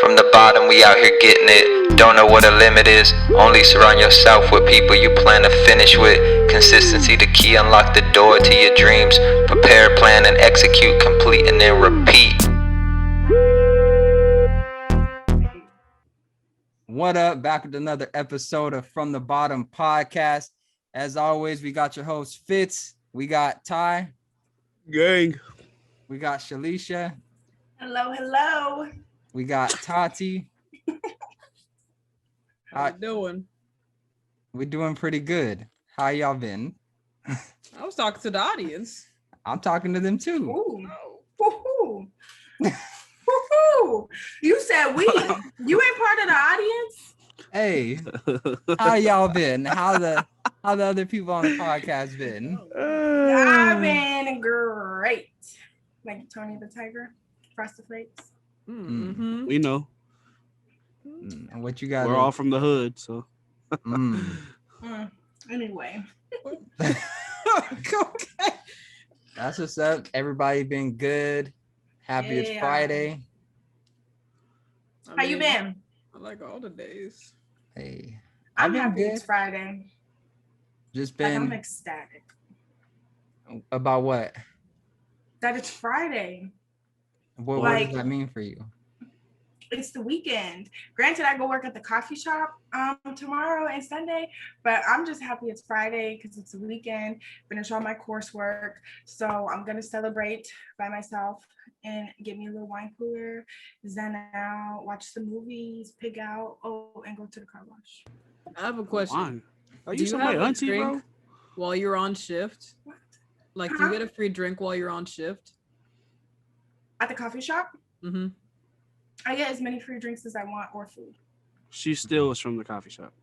From the bottom, we out here getting it. Don't know what a limit is. Only surround yourself with people you plan to finish with. Consistency the key, unlock the door to your dreams. Prepare, plan, and execute, complete, and then repeat. What up? Back with another episode of From the Bottom podcast. As always, we got your host Fitz. We got Ty. Gang. We got Shalisha. Hello, hello. We got Tati. How you doing? We're doing pretty good. How y'all been? I was talking to the audience. I'm talking to them too. Ooh. Woo-hoo. Woo-hoo. You said we. You ain't part of the audience? Hey, how y'all been? How the other people on the podcast been? I've been great. Like Tony the Tiger, Frosted Flakes. Mm-hmm. We know. What you got? We're all from the hood, so. Anyway. Okay. That's what's up. Everybody been good. Happy it's Friday. How you been? I like all the days. Hey, I'm been happy good. it's Friday. Just Like, been I'm ecstatic about what? that it's Friday. What Like- does that mean for you? It's the weekend. Granted, I go work at the coffee shop tomorrow and Sunday, but I'm just happy it's Friday because it's the weekend. Finish all my coursework, so I'm gonna celebrate by myself and get me a little wine cooler, zen out, watch some movies, pig out, and go to the car wash. I have a question. Why? Are Do you you somebody have a auntie, bro? drink while you're on shift? What? Like, do Huh? you get a free drink while you're on shift? At the coffee shop, Mm-hmm. I get as many free drinks as I want or food. She still is from the coffee shop.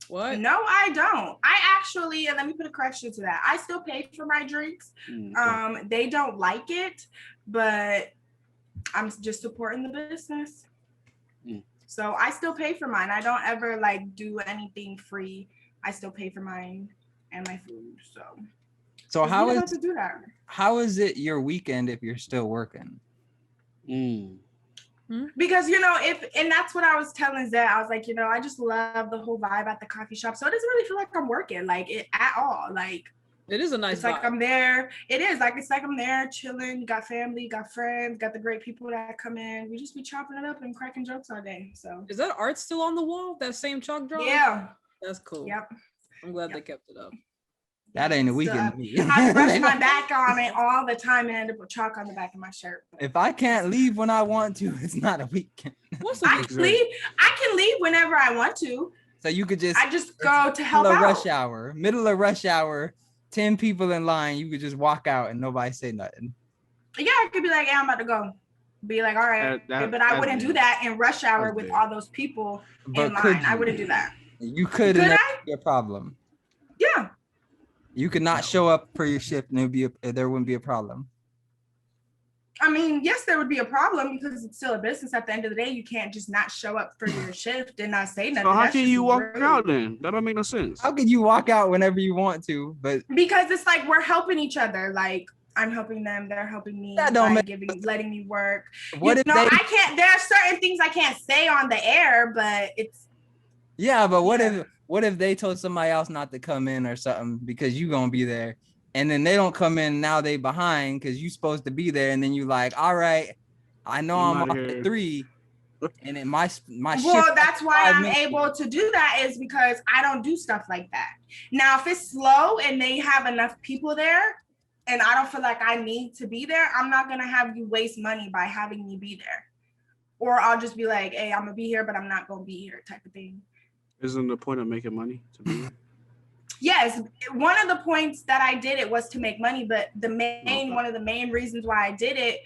What? No, I don't. I actually, and let me put a correction to that. I still pay for my drinks. Okay. They don't like it, but I'm just supporting the business. So I still pay for mine. I don't ever like do anything free. I still pay for mine and my food. So So we have to do that? how is it your weekend if you're still working? Because and that's what I was telling Zed. I was like, I just love the whole vibe at the coffee shop. So it doesn't really feel like I'm working like it at all. Like It is a nice it's like vibe. I'm there. It is like it's like I'm there chilling. Got family, got friends, got the great people that come in. We just be chopping it up and cracking jokes all day. So Is that art still on the wall? That same chalk drawing? yeah, That's cool. yep. I'm glad they kept it up. That ain't a So, weekend. to me. I brush my back on it all the time and end up with chalk on the back of my shirt. If I can't leave when I want to, it's not a weekend. What's the I can leave. I can leave whenever I want to. So you could just I just go to help middle of out. middle of rush hour, 10 people in line, you could just walk out and nobody say nothing. Yeah, I could be like, I'm about to go. Be like, all right. But I wouldn't do that in rush hour with all those people in line. I wouldn't do that. You could, Could and that I? would be a problem. Yeah. You could not show up for your shift and there wouldn't be a problem. I mean, yes, there would be a problem because it's still a business. At the end of the day, you can't just not show up for your shift and not say nothing. So how That's can just you walk rude. out then? That don't make no sense. How could you walk out whenever you want to? But Because it's like we're helping each other. Like I'm helping them, they're helping me. That don't by make letting me work. what if they? I can't. There are certain things I can't say on the air, but it's. Yeah, but Yeah. what if they told somebody else not to come in or something because you gonna be there, and then they don't come in, now they behind because you supposed to be there, and then you like, all right, I know I'm outta off here. at 3, and then my shift. Well, that's why 5 I'm minutes. able to do that is because I don't do stuff like that. Now, if it's slow and they have enough people there, and I don't feel like I need to be there, I'm not gonna have you waste money by having me be there, or I'll just be like, hey, I'm gonna be here, but I'm not gonna be here, type of thing. Isn't the point of making money to be here? Yes, one of the points that I did it was to make money, but Okay. one of the main reasons why I did it,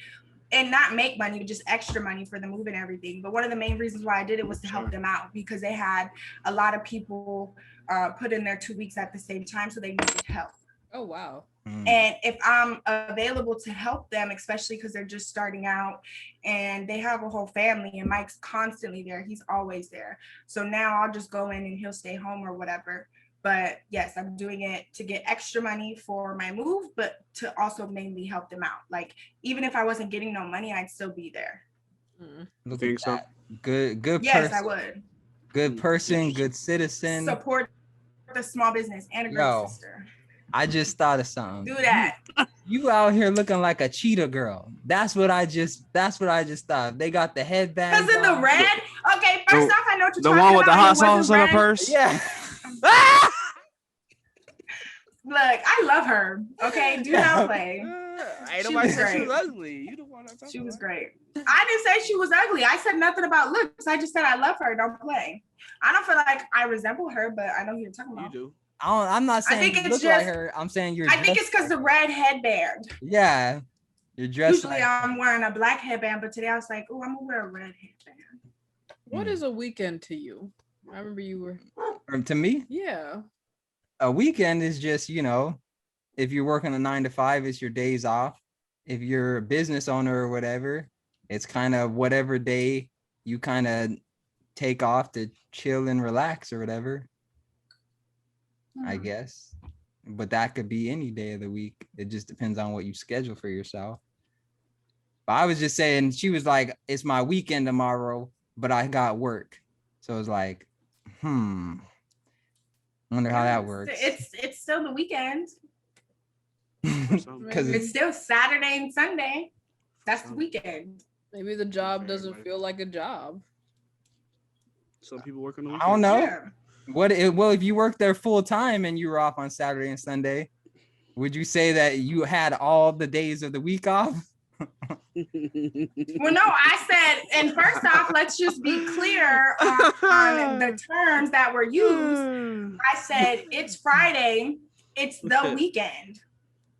and not make money, just extra money for the move and everything. But one of the main reasons why I did it was to help them out because they had a lot of people put in their 2 weeks at the same time, so they needed help. Oh, wow. And if I'm available to help them, especially because they're just starting out and they have a whole family and Mike's constantly there, he's always there. So now I'll just go in and he'll stay home or whatever. But yes, I'm doing it to get extra money for my move, but to also mainly help them out. Like, even if I wasn't getting no money, I'd still be there. Look Think at so? that. Good Yes, person. I would Good person, good citizen. support the small business and a great Yo. sister. I just thought of something. Do that. You out here looking like a cheetah girl. That's what I just thought. They got the headband. Because in the red, okay, first off, I know what you're The talking one with the about, hot and it sauce wasn't in her red. purse. Yeah. Look, I love her. Okay, do not play. Ain't She nobody was said she great. was ugly. You the one that She was great. I didn't say she was ugly. I said nothing about looks. I just said I love her. Don't play. I don't feel like I resemble her, but I know who you're talking You about. do. I'm not saying think you it's look like just- her. I'm saying you're. I think dressed it's because like the her. red headband. Yeah, you're dressed. Usually like I'm her. wearing a black headband, but today I was like, oh, I'm gonna wear a red headband. What is a weekend to you? I remember you were. To me, Yeah. a weekend is just, if you're working a 9 to 5, it's your days off. If you're a business owner or whatever, it's kind of whatever day you kind of take off to chill and relax or whatever, I guess. But that could be any day of the week. It just depends on what you schedule for yourself. But I was just saying, she was like, it's my weekend tomorrow, but I got work. So it's like, wonder how that works. It's still the weekend. Because It's still Saturday and Sunday. That's the weekend. Maybe the job doesn't feel like a job. Some people work on the weekend. I don't know. Yeah. Well, if you work there full time and you were off on Saturday and Sunday, would you say that you had all the days of the week off? Well, no, I said, and first off, let's just be clear on the terms that were used. I said it's Friday, it's the weekend,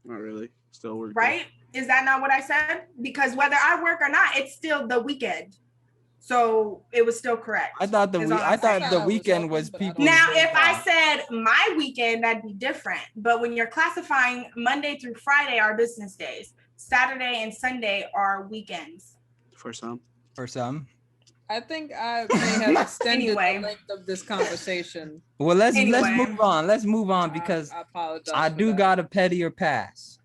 Not really. Still working. right? Is that not what I said? Because whether I work or not, it's still the weekend. So it was still correct. I thought is all I'm saying. the weekend was people. Now, if I said my weekend, that'd be different. But when you're classifying Monday through Friday are business days, Saturday and Sunday are weekends. For some. I think I may have extended Anyway. the length of this conversation. Well, let's Anyway. move on. Let's move on because I apologize. I for do that. got a petty or pass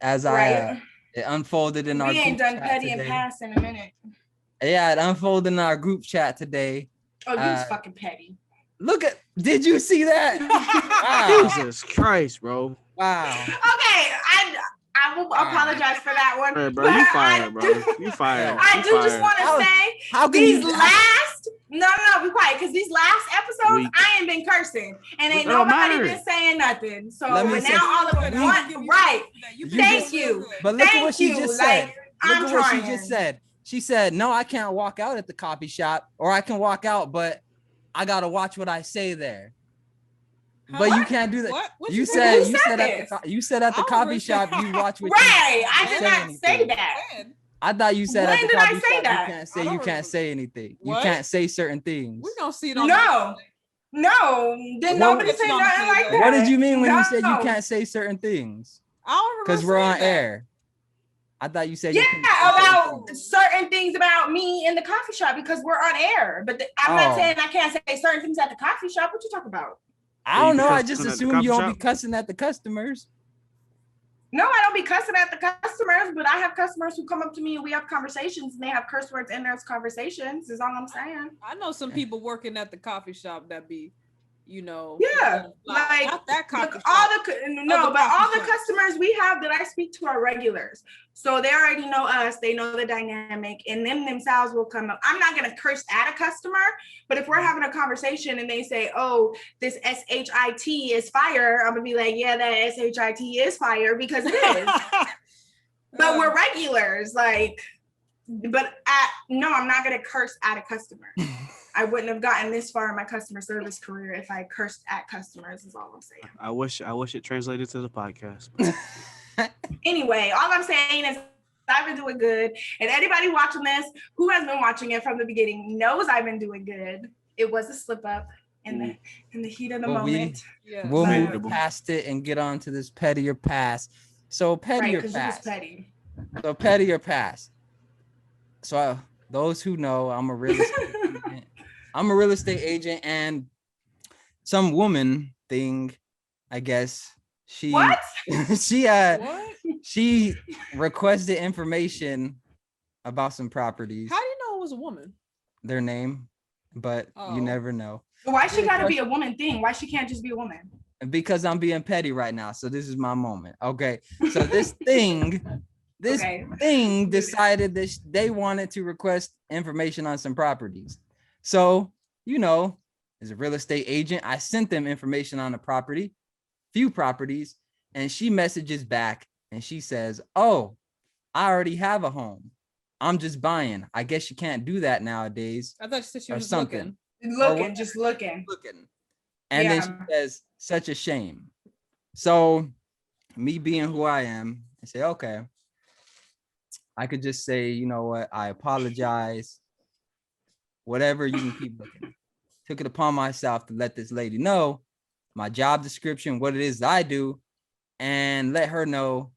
as Right. it unfolded in our We ain't group done chat petty and today. pass in a minute. Yeah, it unfolded in our group chat today. Oh, you was fucking petty. Did you see that? Wow. Jesus Christ, bro. Wow. Okay, I will apologize for that one. Hey, bro, but you I fired, bro. do- You fired. I You do just fired. want to How- say How can these you? last no, be quiet, because these last episodes Weak. I ain't been cursing and ain't It don't nobody matter. been saying nothing. So Let me but say- now all of them want right. Thank you. But look at Thank what she you. just said. Like, Look I'm at what trying. she just said. She said, "No, I can't walk out at the coffee shop, or I can walk out, but I gotta watch what I say there." But you What? can't do that. What? What You you said Who you said said this? you said at the I don't coffee understand. shop you watch what Right. I you did say not say anything. that. said. I thought you said at When the did I coffee say shop that? you can't I say don't can't say anything. You What? can't say certain things. We're gonna see it on No. No, didn't What- nobody say What- nothing like that. What did you mean when you said you No. can't say certain things? I don't remember Because we're on saying that. air. I thought you said you Yeah, couldn't say certain about things. certain things about me in the coffee shop because we're on air. But I'm Oh. not saying I can't say certain things at the coffee shop. What you talking about? I don't You know. I cussing just at the assumed coffee you don't be shop? cussing at the customers. No, I don't be cussing at the customers, but I have customers who come up to me and we have conversations and they have curse words in those conversations, is all I'm saying. I know some people working at the coffee shop that be, Yeah, like like not that coffee look, shop. all the coffee shops. customers we have that I speak to are regulars, so they already know us. They know the dynamic, and them themselves will come up. I'm not gonna curse at a customer, but if we're having a conversation and they say, "Oh, this SHIT is fire," I'm gonna be like, "Yeah, that SHIT is fire because it is." But we're regulars, like. But no, I'm not gonna curse at a customer. I wouldn't have gotten this far in my customer service career if I cursed at customers, is all I'm saying. I wish it translated to the podcast. Anyway, all I'm saying is I've been doing good. And anybody watching this who has been watching it from the beginning knows I've been doing good. It was a slip up in the heat of the Well, moment. Yeah. We'll move Debatable. past it and get on to this petty or pass. So petty Right, or because you was pass. petty. So petty or pass. So those who know, I'm a real estate agent. I'm a real estate agent, and some woman thing, I guess. She What? she requested information about some properties. How do you know it was a woman? Their name, but Oh. you never know. But why she gotta be a woman thing? Why she can't just be a woman? Because I'm being petty right now. So this is my moment. Okay. So this thing decided that they wanted to request information on some properties. So, as a real estate agent, I sent them information on a few properties, and she messages back and she says, "Oh, I already have a home. I'm just buying. I guess you can't do that nowadays." I thought she said she Or was something. looking. Just looking. And then she says, "Such a shame." So me being who I am, I say, okay, I could just say, you know what? I apologize. Whatever, you can keep looking. Took it upon myself to let this lady know my job description, what it is that I do, and let her know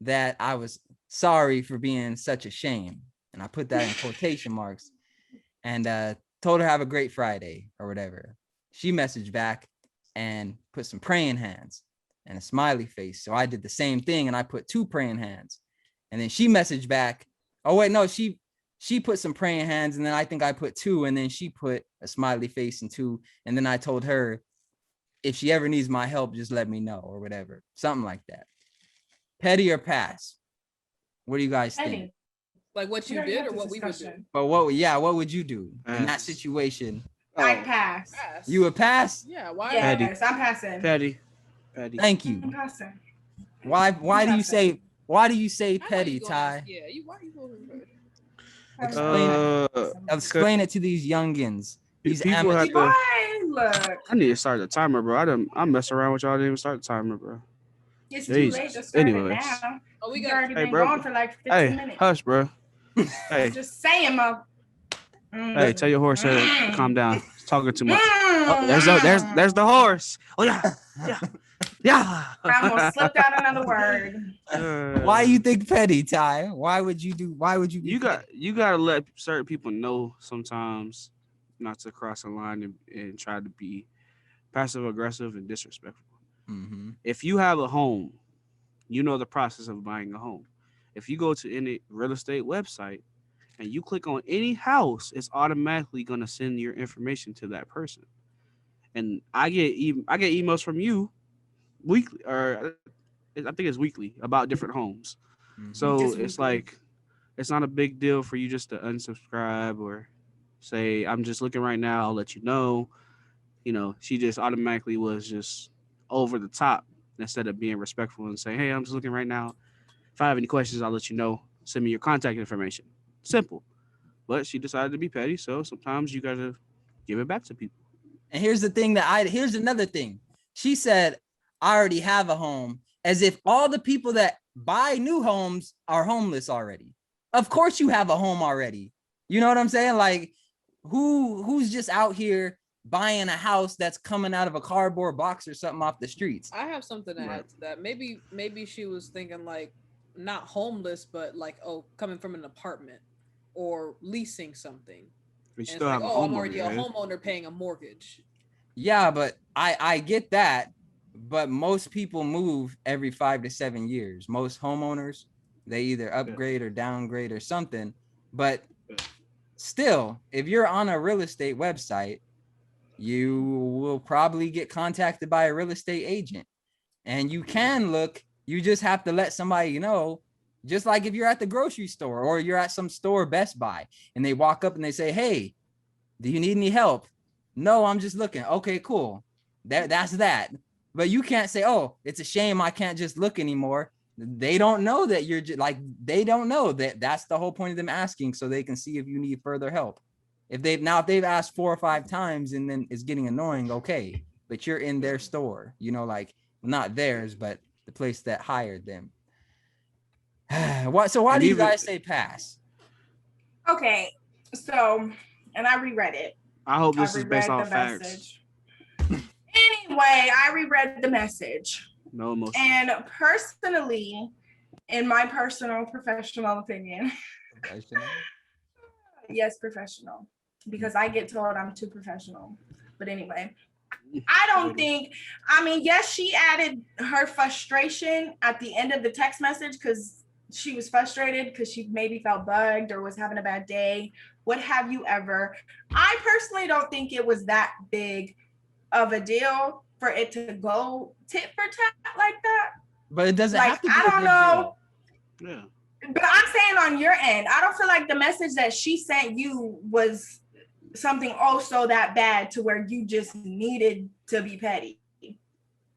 that I was sorry for being such a shame. And I put that in quotation marks, and told her have a great Friday or whatever. She messaged back and put some praying hands and a smiley face. So I did the same thing and I put 2 praying hands. And then she messaged back. Oh wait, no, she put some praying hands, and then I think I put 2, and then she put a smiley face and 2. And then I told her, if she ever needs my help, just let me know or whatever. Something like that. Petty or pass? What do you guys think? Like what you did or what we would do? But what would you do in that situation? I'd pass. You would pass? Yeah, why? Yes, I'm passing. Petty. Thank you. I'm passing. Why do you say petty, Ty? Yeah, why you going? Explain it to these youngins. These people have to. Why? Look. I need to start the timer, bro. I messed around with y'all. I didn't even start the timer, bro. It's too late to start it now. Oh, we You've got. already Hey, been bro. going for like 15 Hey, minutes. hush, bro. Hey, Just saying, Mo. hey, tell your horse to calm down. He's talking too much. Oh, there's the horse. Oh yeah, yeah. I almost slipped out another word. Why you think petty, Ty? Why would you? You gotta let certain people know sometimes not to cross the line and try to be passive aggressive and disrespectful. Mm-hmm. If you have a home, you know the process of buying a home. If you go to any real estate website and you click on any house, it's automatically gonna send your information to that person. And I get emails from you weekly, or I think it's weekly, about different homes. Mm-hmm. So Just it's weekly. like, it's not a big deal for you just to unsubscribe or say, I'm just looking right now, I'll let you know. She just automatically was just over the top instead of being respectful and saying, hey, I'm just looking right now. If I have any questions, I'll let you know. Send me your contact information. Simple. But she decided to be petty, so sometimes you gotta give it back to people. And here's another thing. She said, I already have a home, as if all the people that buy new homes are homeless already. Of course you have a home already. You know what I'm saying? Like, who's just out here buying a house that's coming out of a cardboard box or something off the streets? I have something to add to that. Maybe she was thinking like not homeless, but like, coming from an apartment or leasing something. You And still it's like, have a I'm homeowner, already a right? homeowner paying a mortgage. Yeah, but I get that. But most people move every 5 to 7 years. Most homeowners, they either upgrade or downgrade or something. But still, if you're on a real estate website, you will probably get contacted by a real estate agent. And you can look, you just have to let somebody know. Just like if you're at the grocery store or you're at some store, Best Buy, and they walk up and they say, hey, do you need any help? No, I'm just looking. Okay, cool. That's that. But you can't say, oh, it's a shame I can't just look anymore. They don't know that you're just like, they don't know that that's the whole point of them asking, so they can see if you need further help. If they've asked 4 or 5 times and then it's getting annoying, okay, but you're in their store, like not theirs, but the place that hired them. So why do you guys say pass? Okay, so, and I reread it. I hope this is reread based the off facts. message. Anyway, I reread the message. No emotion. And personally, in my personal professional opinion, yes, professional, because I get told I'm too professional. But anyway, I don't think, yes, she added her frustration at the end of the text message because she was frustrated because she maybe felt bugged or was having a bad day, what have you ever. I personally don't think it was that big of a deal for it to go tit for tat like that. But it doesn't Like, have to be I a don't big know. deal. Yeah. But I'm saying on your end, I don't feel like the message that she sent you was something also that bad to where you just needed to be petty.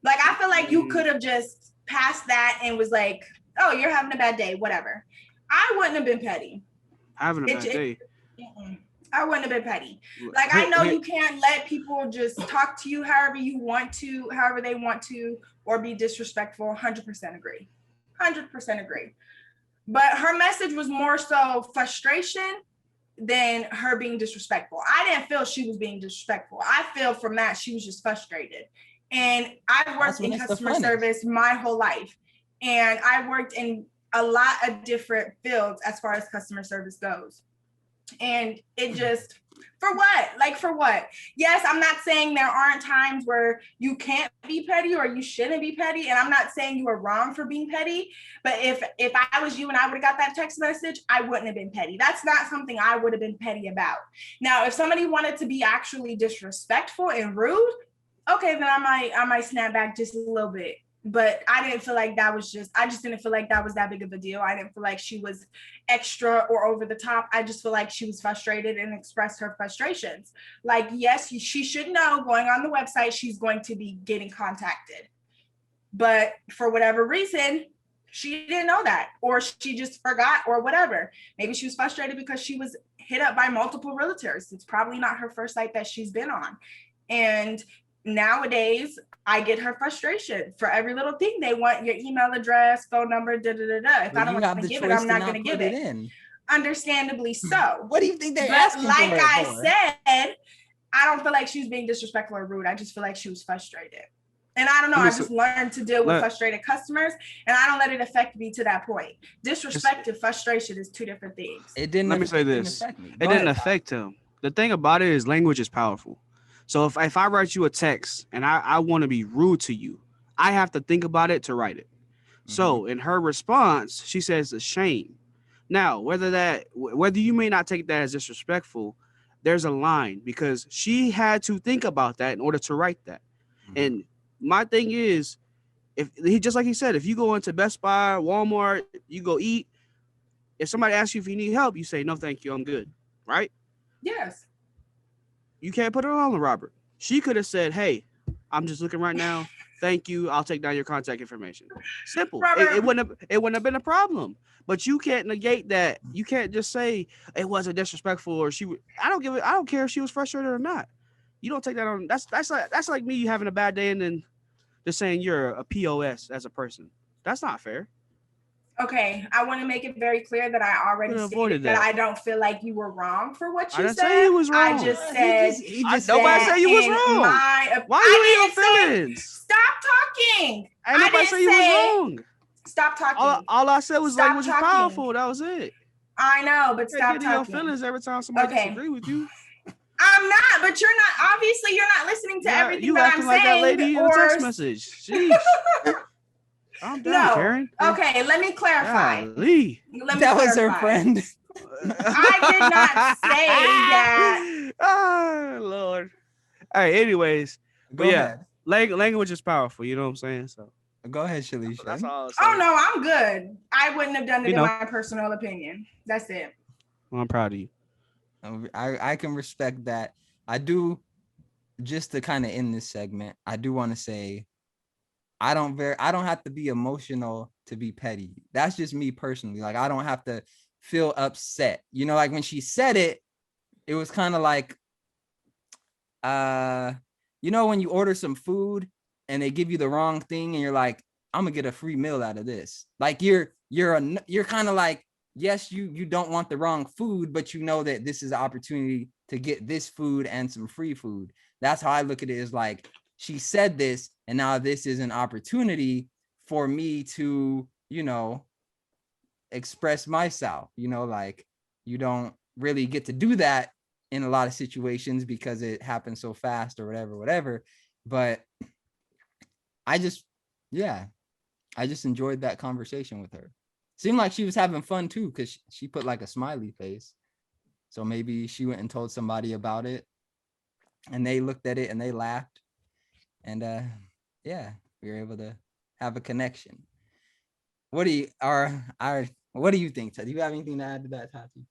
Like, I feel like you could have just passed that and was like, oh, you're having a bad day, whatever. I wouldn't have been petty. Having a bad day. I wouldn't have been petty. Like, I know you can't let people just talk to you however you want to, however they want to, or be disrespectful. 100% agree. 100% agree. But her message was more so frustration than her being disrespectful. I didn't feel she was being disrespectful. I feel from that she was just frustrated. And I've worked in customer service my whole life. And I worked in a lot of different fields as far as customer service goes. And it just, for what? Like, for what? Yes, I'm not saying there aren't times where you can't be petty or you shouldn't be petty. And I'm not saying you are wrong for being petty. But if I was you and I would have got that text message, I wouldn't have been petty. That's not something I would have been petty about. Now, if somebody wanted to be actually disrespectful and rude, okay, then I might snap back just a little bit. But I didn't feel like that was I just didn't feel like that was that big of a deal. I didn't feel like she was extra or over the top. I just feel like she was frustrated and expressed her frustrations. Like, yes, she should know going on the website, she's going to be getting contacted. But for whatever reason, she didn't know that, or she just forgot, or whatever. Maybe she was frustrated because she was hit up by multiple realtors. It's probably not her first site that she's been on. And nowadays, I get her frustration for every little thing. They want your email address, phone number, da da da da. If I don't want to give it, I'm not going to give it. Understandably so. What do you think they're asking like for? I said, I don't feel like she was being disrespectful or rude. I just feel like she was frustrated. And I don't know. I just learned to deal with frustrated customers, and I don't let it affect me to that point. Disrespect and frustration is two different things. Let me say this. It didn't affect him. The thing about it is language is powerful. So if I write you a text and I want to be rude to you, I have to think about it to write it. Mm-hmm. So in her response, she says a shame. Now, whether you may not take that as disrespectful, there's a line, because she had to think about that in order to write that. Mm-hmm. And my thing is, just like he said, if you go into Best Buy, Walmart, you go eat, if somebody asks you if you need help, you say, no, thank you, I'm good. Right? Yes. You can't put it on Robert. She could have said, hey, I'm just looking right now. Thank you. I'll take down your contact information. Simple. It wouldn't have been a problem. But you can't negate that. You can't just say it wasn't disrespectful or I don't care if she was frustrated or not. You don't take that on. That's like me having a bad day and then just saying you're a POS as a person. That's not fair. Okay, I want to make it very clear that I already stated that I don't feel like you were wrong for what you said. I didn't say you was wrong. I just said nobody said you was wrong. Why are you in your feelings? Stop talking. Ain't nobody say you was wrong. Stop talking. All I said was language is powerful. That was it. I know, but stop talking. Your feelings every time somebody disagree with you. I'm not, but you're not. Obviously, you're not listening to everything that I'm saying. You acting like that lady in the text message. Jeez. I'm done, Karen. Okay, let me clarify. That was her friend. I did not say that. Oh, Lord. All right, anyways. Go ahead. Language is powerful. You know what I'm saying? So go ahead, Shalisha. That's all. Oh, no, I'm good. I wouldn't have done it in my personal opinion. That's it. Well, I'm proud of you. I can respect that. I do, just to kind of end this segment, I do want to say, I don't have to be emotional to be petty. That's just me personally. Like, I don't have to feel upset. You know, like when she said it, it was kind of like, you know, when you order some food and they give you the wrong thing and you're like, I'm gonna get a free meal out of this. Like you're kind of like, yes, you don't want the wrong food, but you know that this is an opportunity to get this food and some free food. That's how I look at it, is like, she said this, and now this is an opportunity for me to, you know, express myself. You know, like, you don't really get to do that in a lot of situations because it happens so fast or whatever. But I just enjoyed that conversation with her. seemed like she was having fun too, because she put like a smiley face. So maybe she went and told somebody about it, and they looked at it and they laughed, and yeah, we were able to have a connection. What do you what do you think? Do you have anything to add to that, Tati?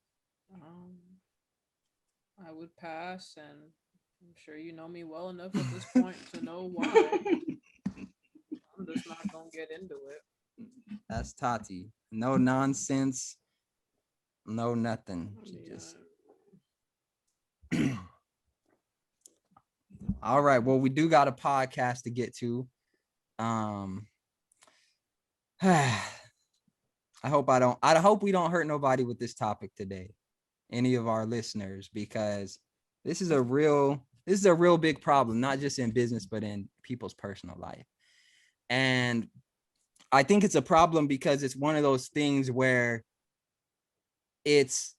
I would pass, and I'm sure you know me well enough at this point to know why. I'm just not gonna get into it. That's Tati. No nonsense. No nothing. She just. All right. Well, we do got a podcast to get to. I hope we don't hurt nobody with this topic today, any of our listeners, because this is a real big problem, not just in business, but in people's personal life. And I think it's a problem because it's one of those things where it's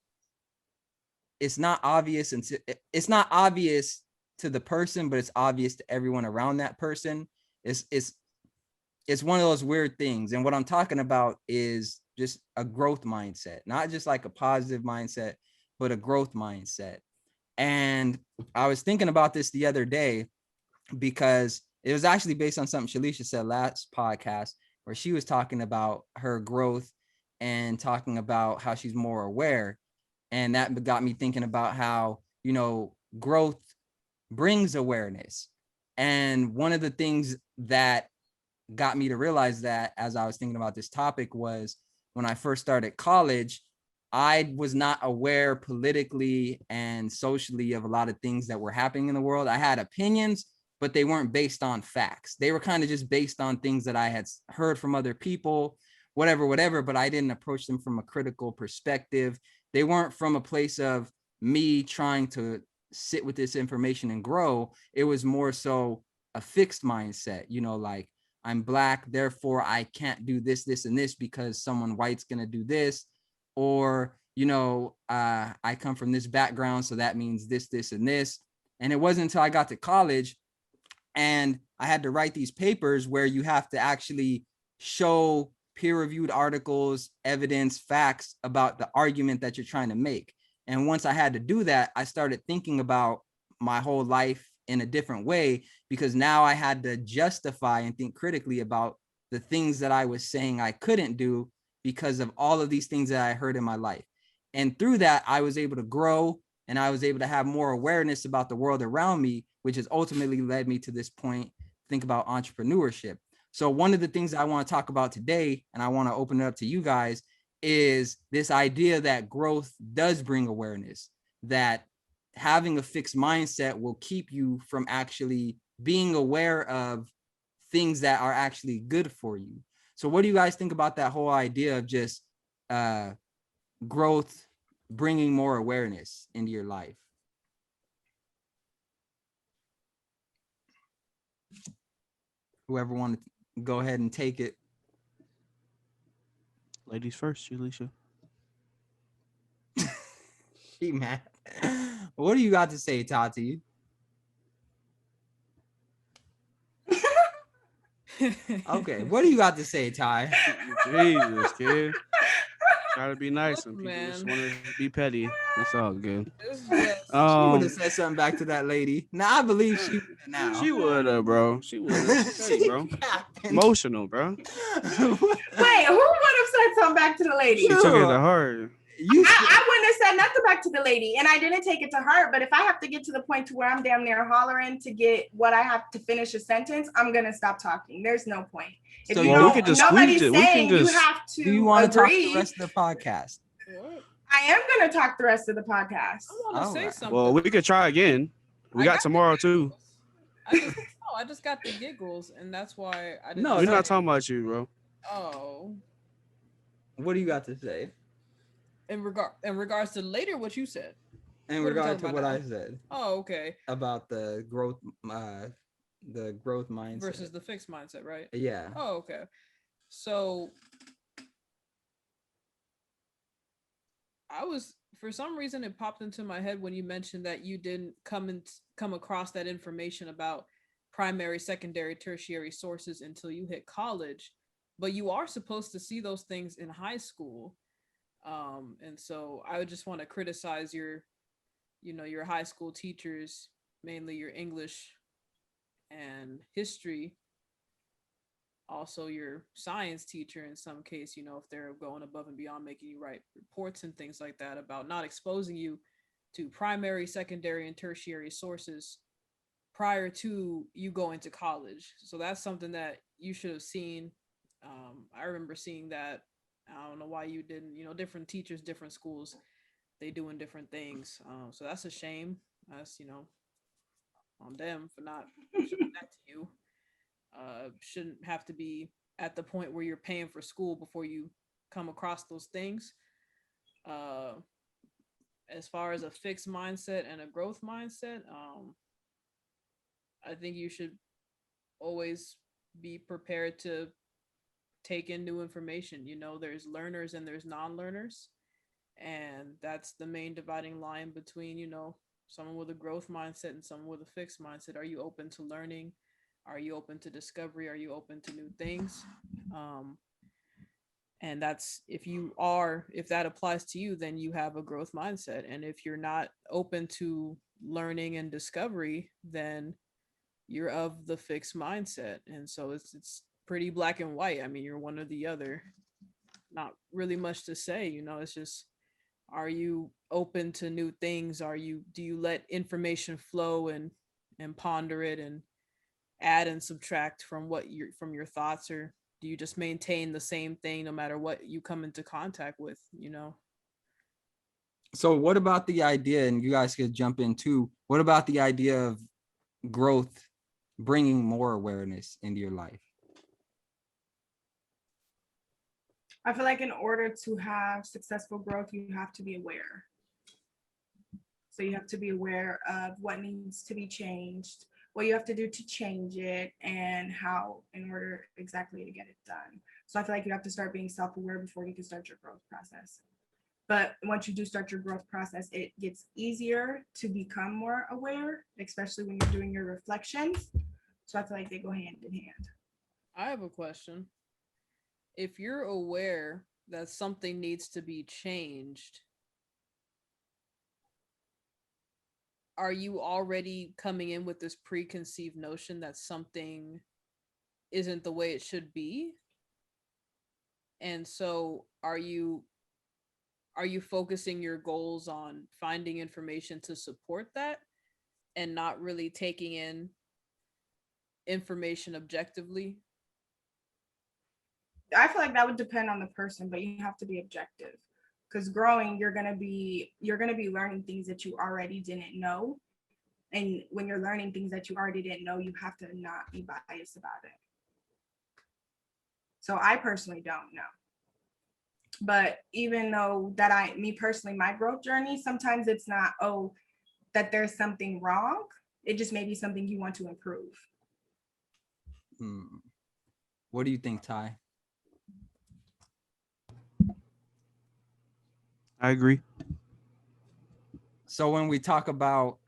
not obvious, and it's not obvious to the person, but it's obvious to everyone around that person. It's one of those weird things. And what I'm talking about is just a growth mindset, not just like a positive mindset, but a growth mindset. And I was thinking about this the other day because it was actually based on something Shalisha said last podcast, where she was talking about her growth and talking about how she's more aware. And that got me thinking about how, growth brings awareness. And one of the things that got me to realize that as I was thinking about this topic was when I first started college, I was not aware politically and socially of a lot of things that were happening in the world. I had opinions, but they weren't based on facts. They were kind of just based on things that I had heard from other people, whatever, but I didn't approach them from a critical perspective. They weren't from a place of me trying to sit with this information and grow. It was more so a fixed mindset, like I'm Black, therefore I can't do this, and this because someone white's going to do this. Or, I come from this background, so that means this, and this. And it wasn't until I got to college and I had to write these papers where you have to actually show peer-reviewed articles, evidence, facts about the argument that you're trying to make. And once I had to do that, I started thinking about my whole life in a different way, because now I had to justify and think critically about the things that I was saying I couldn't do because of all of these things that I heard in my life. And through that, I was able to grow and I was able to have more awareness about the world around me, which has ultimately led me to this point, think about entrepreneurship. So one of the things I want to talk about today, and I want to open it up to you guys, is this idea that growth does bring awareness, that having a fixed mindset will keep you from actually being aware of things that are actually good for you. So what do you guys think about that whole idea of just growth bringing more awareness into your life? Whoever wanted to go ahead and take it. Ladies first, Alicia. She mad. What do you got to say, Tati? Okay, what do you got to say, Ty? Jesus, kid. Try to be nice, and people Man. just want to be petty. It's all good. It's just, She would have said something back to that lady. Now I believe she would have now. She would have, bro. She would have. Hey, bro. Emotional, bro. Wait, who would have said something back to the lady? She took it to heart. I wouldn't have said nothing back to the lady, and I didn't take it to heart. But if I have to get to the point to where I'm damn near hollering to get what I have to finish a sentence, I'm gonna stop talking. There's no point. If So you well, don't, we could just nobody's squeeze it. We saying can you just- have to. Do you want to talk agree. the rest of the podcast? what? I am gonna talk the rest of the podcast. I want to All say right. something. Well, we could try again. We I got the tomorrow too. giggles. I just got the giggles, and that's why I didn't. No, We're say not it. talking about you, bro. Oh, What do you got to say in regards to later, what you said. in What are we regard talking to what about I now? said Oh, okay. about the growth mindset Versus the fixed mindset, right? Yeah. Oh, okay. So for some reason it popped into my head when you mentioned that you didn't come across that information about primary, secondary, tertiary sources until you hit college. but you are supposed to see those things in high school. And so I would just want to criticize your, your high school teachers, mainly your English and history, also your science teacher in some case, if they're going above and beyond making you write reports and things like that, about not exposing you to primary, secondary, and tertiary sources prior to you going to college. So that's something that you should have seen. I remember seeing that. I don't know why you didn't. Different teachers, different schools, they doing different things. So that's a shame. That's on them for not showing that to you. Shouldn't have to be at the point where you're paying for school before you come across those things. As far as a fixed mindset and a growth mindset, I think you should always be prepared to take in new information. There's learners and there's non-learners, and that's the main dividing line between someone with a growth mindset and someone with a fixed mindset. Are you open to learning? Are you open to discovery? Are you open to new things? And that's, if that applies to you, then you have a growth mindset. And if you're not open to learning and discovery, then you're of the fixed mindset. And so it's pretty black and white. I mean, you're one or the other. Not really much to say, it's just, are you open to new things? Do you let information flow and ponder it and add and subtract from from your thoughts, or do you just maintain the same thing no matter what you come into contact with? So what about the idea, and you guys could jump in too, what about the idea of growth bringing more awareness into your life? I feel like in order to have successful growth, you have to be aware. So you have to be aware of what needs to be changed, what you have to do to change it, and how in order exactly to get it done. So I feel like you have to start being self-aware before you can start your growth process. But once you do start your growth process, it gets easier to become more aware, especially when you're doing your reflections. So I feel like they go hand in hand. I have a question. If you're aware that something needs to be changed, are you already coming in with this preconceived notion that something isn't the way it should be? And so are you focusing your goals on finding information to support that and not really taking in information objectively? I feel like that would depend on the person, but you have to be objective, because growing, you're gonna be learning things that you already didn't know. And when you're learning things that you already didn't know, you have to not be biased about it. So I personally don't know. But even though that me personally, my growth journey, sometimes it's not, that there's something wrong. It just may be something you want to improve. What do you think, Ty? I agree. So when we talk about,